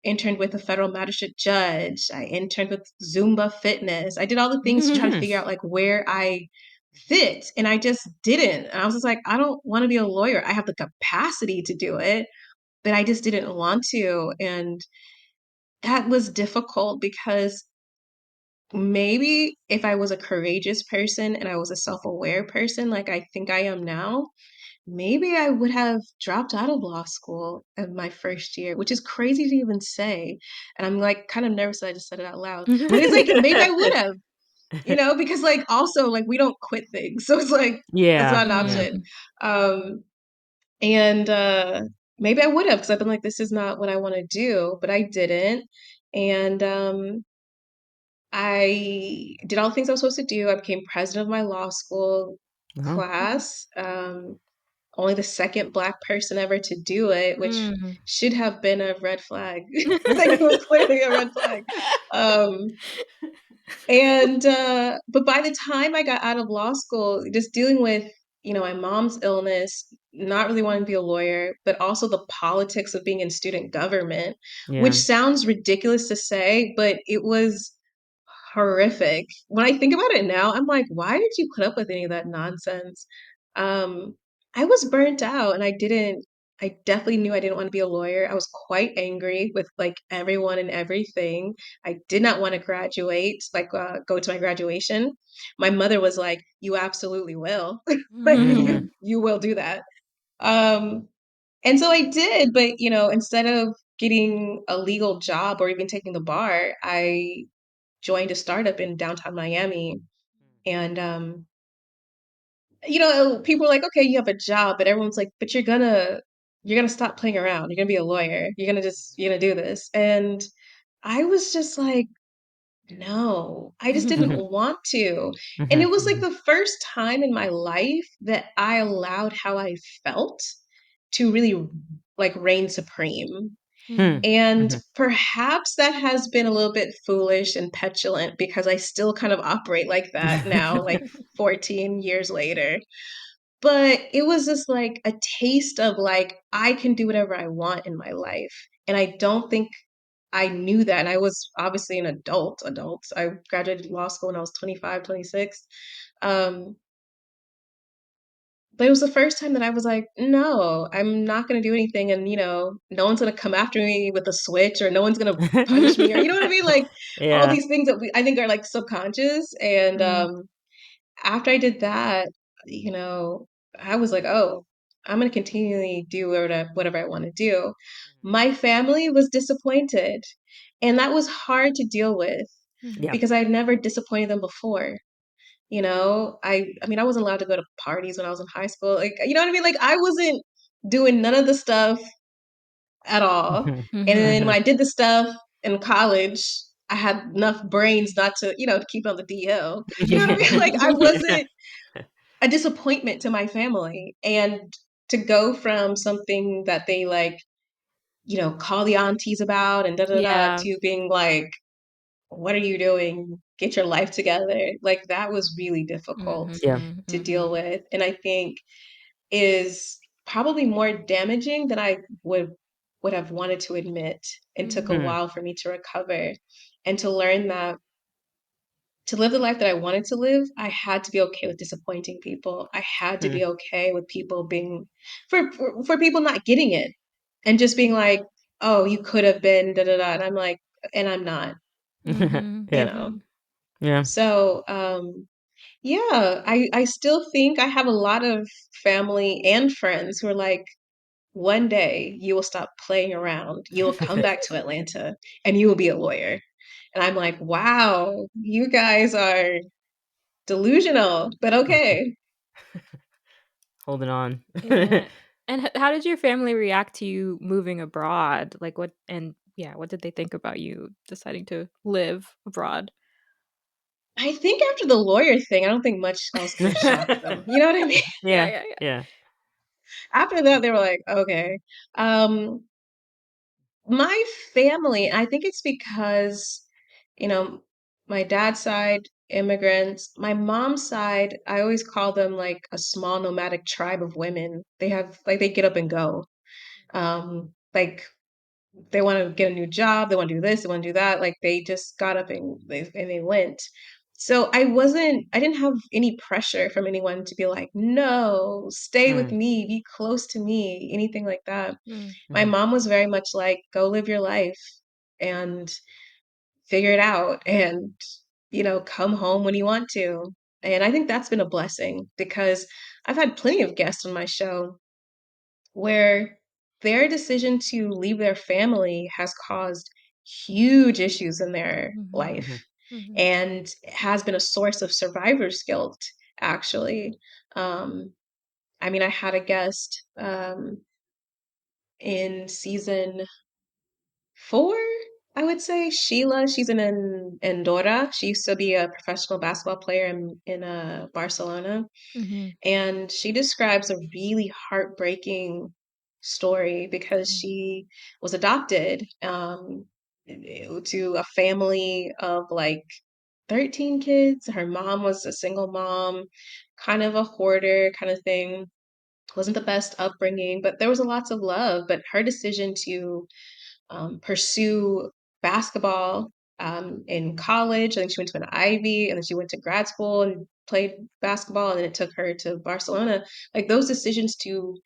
interned with a federal magistrate judge. I interned with Zumba Fitness. I did all the things to try to figure out like where I fit, and I just didn't. And I was just like, I don't want to be a lawyer. I have the capacity to do it, but I just didn't want to. And that was difficult because maybe if I was a courageous person and I was a self-aware person like I think I am now, maybe I would have dropped out of law school in my first year, which is crazy to even say. And I'm like kind of nervous that I just said it out loud. But it's like maybe I would have, you know, because like also like we don't quit things. So it's like that's Yeah. not an Yeah. option. Um and maybe I would have because I've been like, this is not what I want to do, but I didn't. And I did all the things I was supposed to do. I became president of my law school Oh. class. Only the second Black person ever to do it, which should have been a red flag. Like it was clearly a red flag. Um, but by the time I got out of law school, just dealing with, you know, my mom's illness, not really wanting to be a lawyer, but also the politics of being in student government, which Yeah. sounds ridiculous to say, but it was horrific. When I think about it now, I'm like, why did you put up with any of that nonsense? Um, I was burnt out and I definitely knew I didn't want to be a lawyer. I was quite angry with like everyone and everything. I did not want to graduate, go to my graduation. My mother was like, you absolutely will. Like Mhm. you will do that. Um, and so I did, but you know, instead of getting a legal job or even taking the bar, I joined a startup in downtown Miami. And, you know, people are like, okay, you have a job, but everyone's like, but you're gonna stop playing around. You're gonna be a lawyer. You're gonna do this. And I was just like, no, I just didn't want to. And it was like Mhm. the first time in my life that I allowed how I felt to really like reign supreme. Mhm. And Mhm. perhaps that has been a little bit foolish and petulant because I still kind of operate like that now, like 14 years later. But it was just like a taste of like, I can do whatever I want in my life. And I don't think I knew that. And I was obviously an adult. I graduated law school when I was 25, 26. Um, but it was the first time that I was like, no, I'm not going to do anything. And, you know, no one's going to come after me with a switch or no one's going to punish me or, you know what I mean? Like all Yeah. these things that I think are like subconscious. And after I did that, you know, I was like, oh, I'm going to continually do whatever I want to do. My family was disappointed. And that was hard to deal with Yeah. because I had never disappointed them before. You know, I mean, I wasn't allowed to go to parties when I was in high school. Like, you know what I mean? Like, I wasn't doing none of the stuff at all. And then when I did the stuff in college, I had enough brains not to, to keep on the DL. You know what I mean? Like I wasn't a disappointment to my family. And to go from something that they like, call the aunties about and da da da Yeah. to being like, what are you doing? Get your life together. Like that was really difficult Yeah. to deal with. And I think is probably more damaging than I would have wanted to admit, and took a Mm. while for me to recover and to learn that to live the life that I wanted to live, I had to be okay with disappointing people. I had to Mm. be okay with people being for people not getting it and just being like, "Oh, you could have been da da da." And I'm like, and I'm not, you Yeah. know. Yeah. So, yeah, I still think I have a lot of family and friends who are like, one day you will stop playing around. You will come back to Atlanta and you will be a lawyer. And I'm like, wow, you guys are delusional, but okay. Holding on. Yeah. And how did your family react to you moving abroad? Like what and yeah, what did they think about you deciding to live abroad? I think after the lawyer thing, I don't think much else could have shocked them. You know what I mean? Yeah, Yeah. yeah, yeah. Yeah. After that, they were like, okay. Um, my family, I think it's because, you know, my dad's side, immigrants. My mom's side, I always call them like a small nomadic tribe of women. They have like they get up and go. Like they want to get a new job, they want to do this, they want to do that. Like they just got up and they went. So I didn't have any pressure from anyone to be like, no, stay with Mm. me, be close to me, anything like that. Mm, My Mhm. mom was very much like, go live your life and figure it out and, come home when you want to. And I think that's been a blessing because I've had plenty of guests on my show where their decision to leave their family has caused huge issues in their mhm, Mhm. life mhm, and has been a source of survivor's guilt, actually. Um, I mean, I had a guest in season 4, I would say. Sheila, she's in Andorra. She used to be a professional basketball player in Barcelona. mhm, And she describes a really heartbreaking story because mhm, she was adopted to a family of like 13 kids. Her mom was a single mom, kind of a hoarder kind of thing. Wasn't the best upbringing, but there was a lots of love. But her decision to pursue basketball in college. I think she went to an Ivy, and then she went to grad school and played basketball, and then it took her to Barcelona. Like those decisions to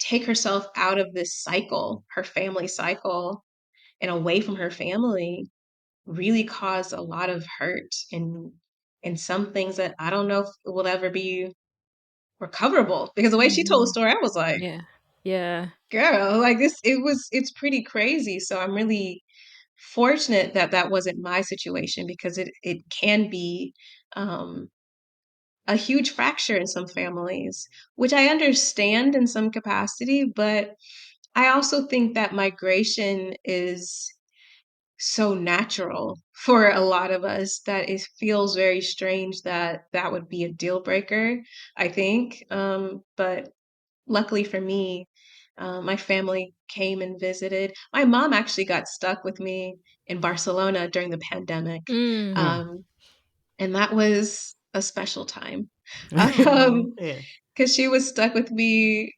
take herself out of this cycle, her family cycle, and away from her family, really caused a lot of hurt and some things that I don't know if will ever be recoverable. Because the way she told the mhm. story, I was like, Yeah. Yeah. girl, like it's pretty crazy. So I'm really fortunate that that wasn't my situation because it can be um, a huge fracture in some families, which I understand in some capacity, but I also think that migration is so natural for a lot of us that it feels very strange that that would be a deal breaker, I think. But luckily for me, my family came and visited. My mom actually got stuck with me in Barcelona during the pandemic. Mm. Mm. Um, and that was a special time. Oh. Yeah. Because she was stuck with me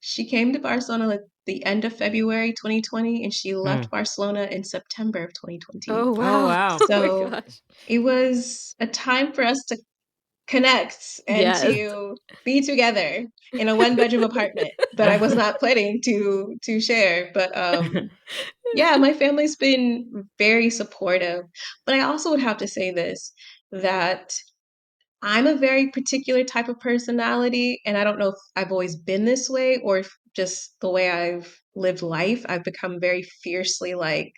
she came to Barcelona like the end of February 2020, and she Mm. left Barcelona in September of 2020. Oh, Oh wow. wow. Oh my So gosh. it was a time for us to connect and Yes. to be together in a one bedroom apartment that I was not planning to share. But yeah, my family's been very supportive. But I also would have to say this, that I'm a very particular type of personality, and I don't know if I've always been this way or if just the way I've lived life, I've become very fiercely like,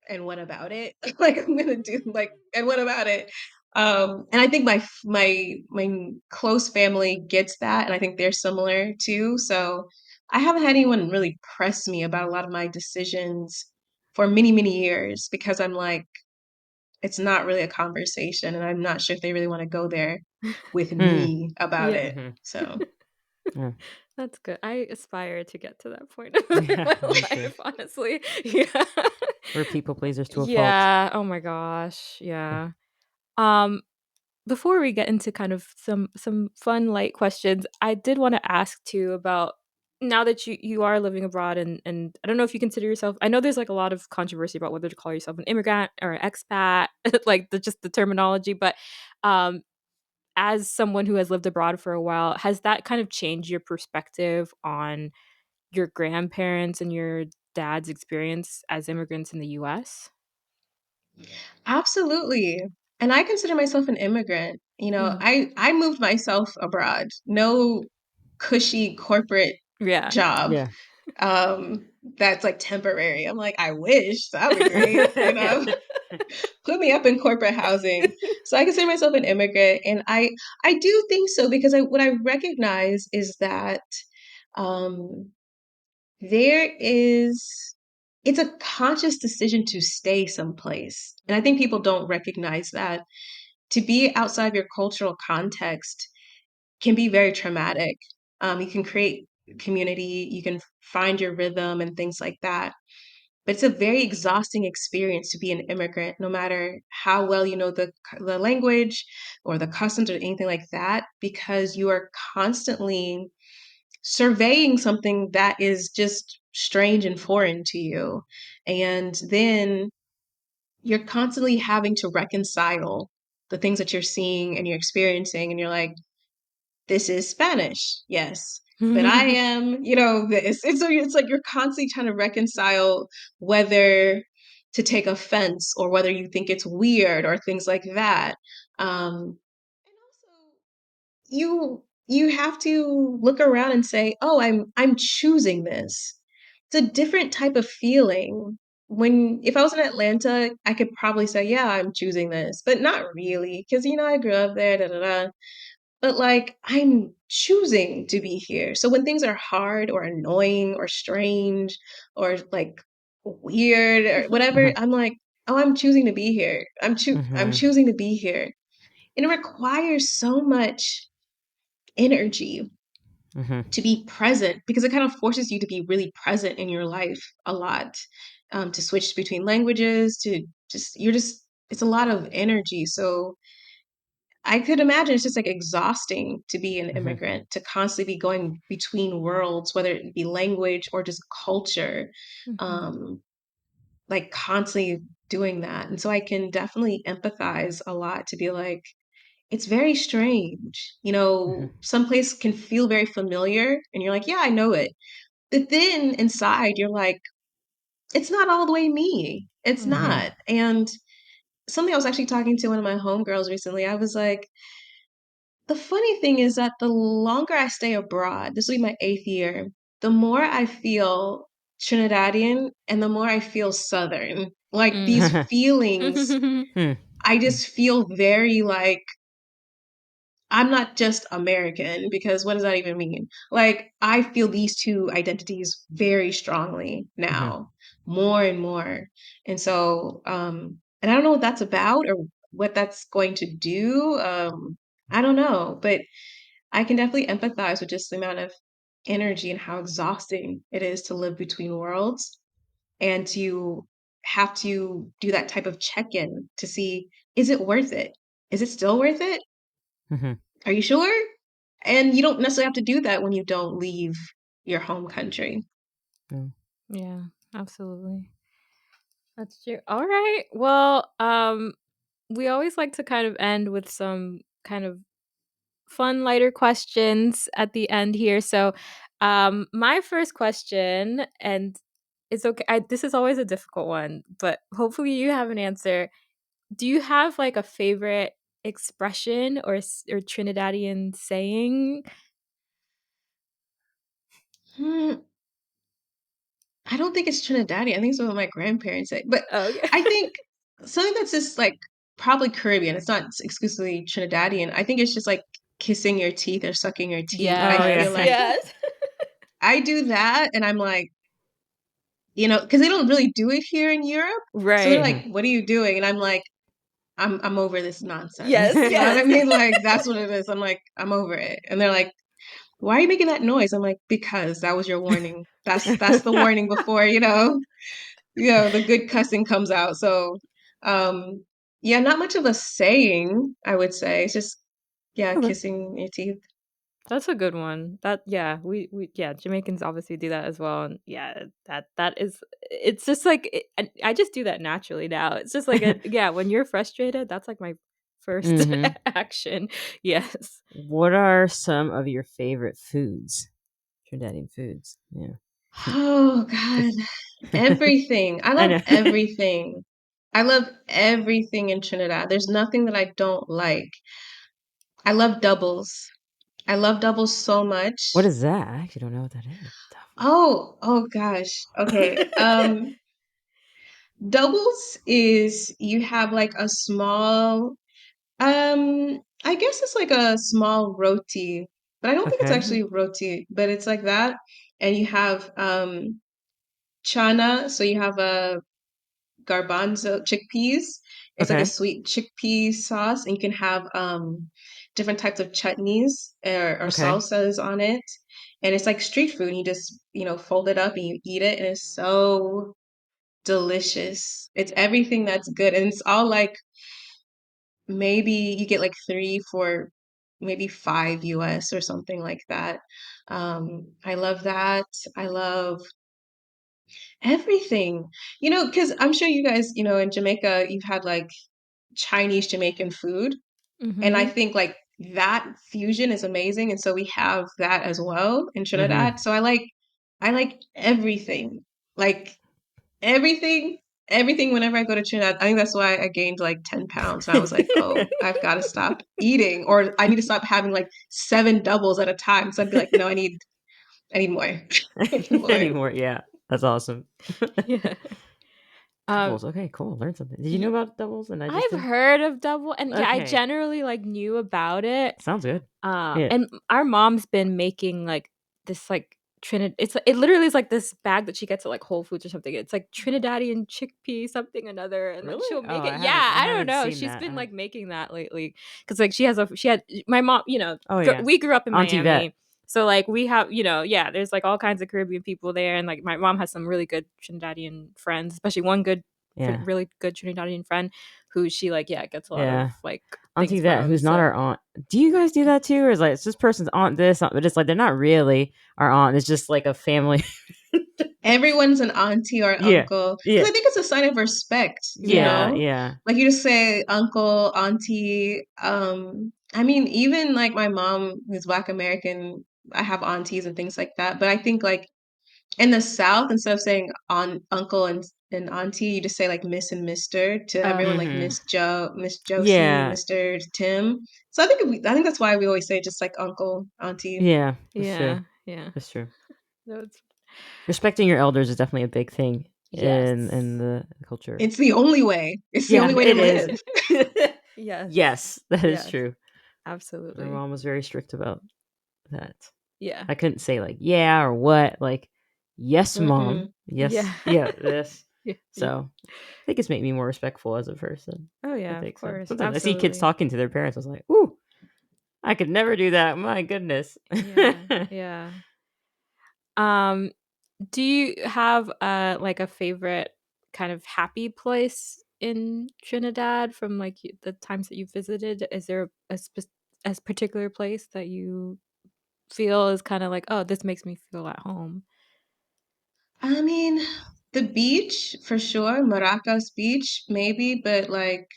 and what about it? Like I'm gonna do like, and what about it? And I think my close family gets that, and I think they're similar too. So I haven't had anyone really press me about a lot of my decisions for many, many years because I'm like, it's not really a conversation, and I'm not sure if they really want to go there with Hmm. me about Yeah. it. So Yeah. That's good. I aspire to get to that point in Yeah, my me too. life, honestly. Yeah. We're people pleasers to a fault. Yeah. Oh my gosh. Yeah. Um, before we get into kind of some fun light questions, I did want to ask too about now that you are living abroad and I don't know if you consider yourself. I know there's like a lot of controversy about whether to call yourself an immigrant or an expat, like just the terminology, but um as someone who has lived abroad for a while, has that kind of changed your perspective on your grandparents and your dad's experience as immigrants in the US? absolutely. And I consider myself an immigrant. You know, Mhm. I moved myself abroad. No cushy corporate Yeah. job Yeah. um that's like temporary. I'm like, I wish that would be great, you know. Put me up in corporate housing. So I consider myself an immigrant, and I do think so because what I recognize is that um there is it's a conscious decision to stay someplace. And I think people don't recognize that. To be outside your cultural context can be very traumatic. You can create community, you can find your rhythm and things like that. But it's a very exhausting experience to be an immigrant, no matter how well you know the language or the customs or anything like that, because you are constantly surveying something that is just strange and foreign to you. And then you're constantly having to reconcile the things that you're seeing and you're experiencing, and you're like, this is Spanish, yes, but I am, you know, this. And so it's like you're constantly trying to reconcile whether to take offense or whether you think it's weird or things like that. And also you have to look around and say, "Oh, I'm choosing this." It's a different type of feeling. When if I was in Atlanta, I could probably say, "Yeah, I'm choosing this," but not really, because you know I grew up there. Da da da. But like I'm choosing to be here. So when things are hard or annoying or strange or like weird or whatever, Mhm. I'm like, "Oh, I'm choosing to be here. I'm Mhm. choosing to be here." And it requires so much energy Mhm. to be present because it kind of forces you to be really present in your life a lot, to switch between languages, to just it's a lot of energy. So I could imagine it's just like exhausting to be an Mhm. immigrant, to constantly be going between worlds, whether it be language or just culture, Mhm. um, like constantly doing that. And so I can definitely empathize a lot to be like, it's very strange. You Mhm. know, some place can feel very familiar and you're like, yeah, I know it. But then inside you're like, it's not all the way me. It's Mhm. Mhm. not. And something I was actually talking to one of my homegirls recently, I was like, the funny thing is that the longer I stay abroad, this will be my 8th year, the more I feel Trinidadian and the more I feel Southern. Like these Mm. feelings, Hmm. I just feel very like I'm not just American because what does that even mean? Like, I feel these two identities very strongly Mhm. now, more and more. And so, and I don't know what that's about or what that's going to do. I don't know, but I can definitely empathize with just the amount of energy and how exhausting it is to live between worlds and to have to do that type of check-in to see, is it worth it? Is it still worth it? Mhm. Are you sure? And you don't necessarily have to do that when you don't leave your home country. Yeah. Yeah, absolutely. That's true. All right. Well, we always like to kind of end with some kind of fun, lighter questions at the end here. So, my first question, and it's okay. This is always a difficult one, but hopefully you have an answer. Do you have like a favorite expression or Trinidadian saying? Hmm, I don't think it's Trinidadian. I think it's what my grandparents say. But Oh, yeah. I think something that's just like probably Caribbean. It's not exclusively Trinidadian. I think it's just like kissing your teeth or sucking your teeth. I Oh feel Yes, yeah. like yes. I do that and I'm like, because they don't really do it here in Europe. So they're Right. like, Mhm. what are you doing? And I'm like, I'm over this nonsense. Yes, You know what I yes. mean? Like that's what it is. I'm like, I'm over it. And they're like, why are you making that noise? I'm like, because that was your warning. That's the warning before, the good cussing comes out. So yeah, not much of a saying, I would say. It's just yeah, Okay. kissing your teeth. That's a good one. That yeah, we yeah, Jamaicans obviously do that as well, and yeah, that is it's just like and I just do that naturally now. It's just like a yeah, when you're frustrated, that's like my first Hmm. action. Yes. What are some of your favorite foods? Trinidadian foods. Yeah. Oh God. Everything. I I love know. everything. I love everything in Trinidad. There's nothing that I don't like. I love doubles. I love doubles so What much. is that? I actually don't know what that is. Oh gosh. Okay. Doubles is you have like a small, I guess it's like a small roti, but I don't think it's Okay. actually roti, but it's like that. And you have chana, so you have a garbanzo chickpeas. It's like a Okay. sweet chickpea sauce, and you can have different types of chutneys or Okay. salsas on it. And it's like street food. You just, fold it up and you eat it, and it's so delicious. It's everything that's good. And it's all like maybe you get like three for maybe 5 US or something like that. I love that. I love everything, because I'm sure you guys, in Jamaica, you've had like Chinese Jamaican food. And I Mhm. think like that fusion is amazing. And so we have that as well in Hmm. Trinidad. So I like everything. Like everything, everything whenever I go to Trinidad. I think that's why I gained like 10 pounds. And I was like, oh, I've got to stop eating, or I need to stop having like 7 doubles at a time. So I'd be like, no, I need more. I need more. Anymore. Yeah. That's awesome. Yeah. Um Doubles. Okay, cool. Learn something. Did you know y- about doubles and I just I've didn't? heard of double and yeah, I Okay. generally like knew about it. Sounds good. Yeah. And our mom's been making like this like it literally is like this bag that she gets at like Whole Foods or something. It's like Trinidadian chickpea something another, and like Really? she'll Oh, make it. Yeah, I I don't haven't know. seen She's that. been like making that lately because like she had my mom. Oh yeah. We grew up in Auntie Vet. Miami, so like we have yeah. There's like all kinds of Caribbean people there, and like my mom has some really good Trinidadian friends, especially one Yeah. really good Trinidadian friend who she like yeah gets a lot of Yeah. like Auntie things Vet, from. who's not So our aunt. Do you guys do that too? Or is like it's this person's aunt this, but it's like they're not really our aunt. It's just like a family. Everyone's an auntie or Yeah. uncle Yeah. because I think it's a sign of respect, Yeah. Yeah. like you just say uncle, auntie. I mean, even like my mom, who's Black American, I have aunties and things like that. But I think like in the South, instead of saying uncle and auntie, you just say like Miss and Mister to everyone, like Mm-hmm. Miss Joe, Miss Josie, Yeah. Mister Tim. So I think that's why we always say just like uncle, auntie. Yeah. That's true. yeah, yeah. That's true. No, it's Respecting your elders is definitely a big thing yes. in the culture. It's the only way. It's the Yeah, only way to it is. live. Yes. Yes, that is Yes. true. My Absolutely. mom was very strict about that. Yeah. I couldn't say like yeah or what, like yes, mom. Mm-mm. Yes, Yeah. yeah, this. Yeah. So I think it's made me more respectful as a person. Oh I yeah, of think so. course. Sometimes I see kids Absolutely. talking to their parents. I was like, ooh, I could never do that. My goodness. Yeah. Yeah. Um do you have like a favorite kind of happy place in Trinidad from like the times that you visited? Is there a particular place that you feel is kind of like, oh, this makes me feel at home? I mean, the beach for sure, Maracas Beach, maybe, but like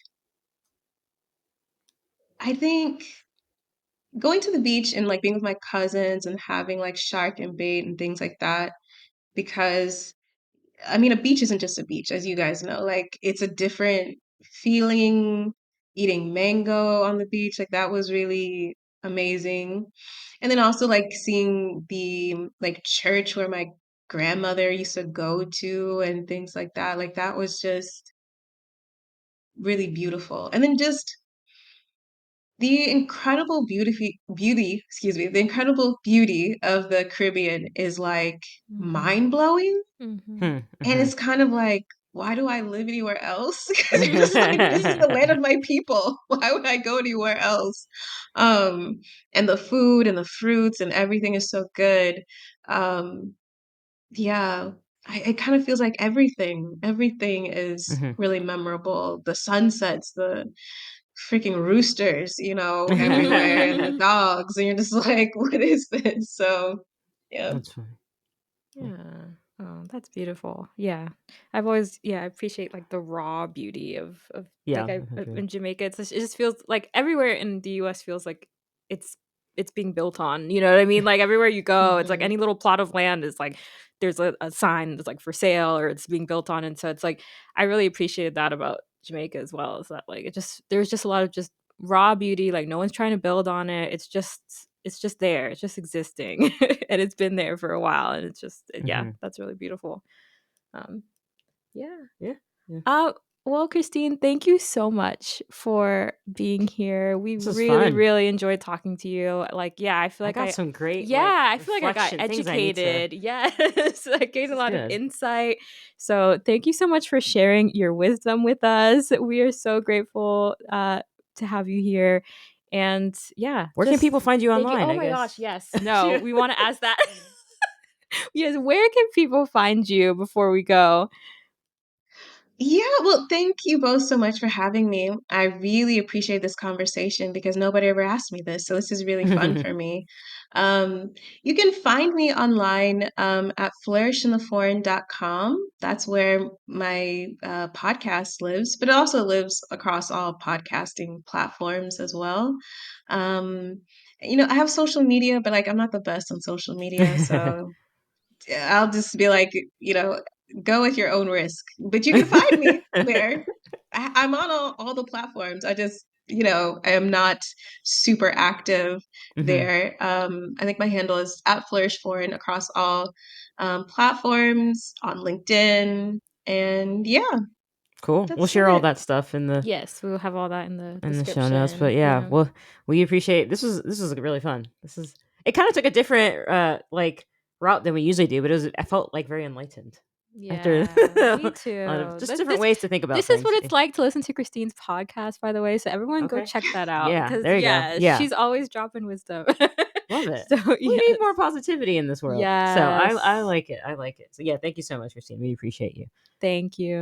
I think going to the beach and like being with my cousins and having like shark and bait and things like that, because I mean, a beach isn't just a beach, as you guys know. Like it's a different feeling eating mango on the beach. Like that was really amazing. And then also like seeing the like church where my grandmother used to go to and things like that. Like that was just really beautiful. And then just the incredible the incredible beauty of the Caribbean is like mind blowing. Mm-hmm. And Mhm. it's kind of like, why do I live anywhere else? Because you're just like, this is the land of my people. Why would I go anywhere else? Um, and the food and the fruits and everything is so good. Um, yeah, it kind of feels like everything is Mhm. really memorable. The sunsets, the freaking roosters, everywhere, and the Mhm. dogs, and you're just like, what is this? So, yeah. That's funny. Yeah. Oh, that's beautiful. Yeah. I've always, I appreciate like the raw beauty of Yeah, like that's true. in Jamaica. It just feels like everywhere in the US feels like it's it's being built on. You know what I mean? Like everywhere you go, it's like Mhm. any little plot of land is like there's a sign that's like for sale or it's being built on. And so it's like I really appreciated that about Jamaica as well. Is that like there's just a lot of just raw beauty, like no one's trying to build on it. It's just there. It's just existing. And it's been there for a while and it's just Mhm. that's really beautiful. Um yeah. Yeah. Yeah. Uh well, Christine, thank you so much for being here. We This is really, fun. really enjoyed talking to you. Like, yeah, I feel I like got I some great yeah, like I feel like I got reflection things I need to. educated. Yes. I gained This a is lot of good. insight. So thank you so much for sharing your wisdom with us. We are so grateful to have you here. And yeah, Where can just people find you thank you. online? Oh I my gosh, guess. yes. No, we want to ask that. Yes, where can people find you before we go? Yeah, well, thank you both so much for having me. I really appreciate this conversation because nobody ever asked me this, so this is really fun for me. Um, you can find me online at flourishintheforeign.com. That's where my podcast lives, but it also lives across all podcasting platforms as well. Um, I have social media, but like I'm not the best on social media, so I'll just be like, go with your own risk. But you can find me there. I'm on all the platforms. I just, I am not super active Mhm. there. I think my handle is at Flourish Foreign across all platforms on LinkedIn. And yeah, Cool. We'll that's share all it. that stuff Yes, we will have all that in the in the show notes. But description. yeah, Yeah. well, we appreciate this was really fun. It kind of took a different like route than we usually do, but I felt like very enlightened after Yeah, me a lot of too. just This different this ways to think about this is what things. it's like to listen to Christine's podcast, by the way. So everyone go Okay. check that out Yeah, because there you go. yeah, Yeah. she's always dropping wisdom. Love it. So We need yes. more positivity in this world. So I Yes. like it. I like it. So yeah, thank you so much, Christine. We appreciate you. Thank you.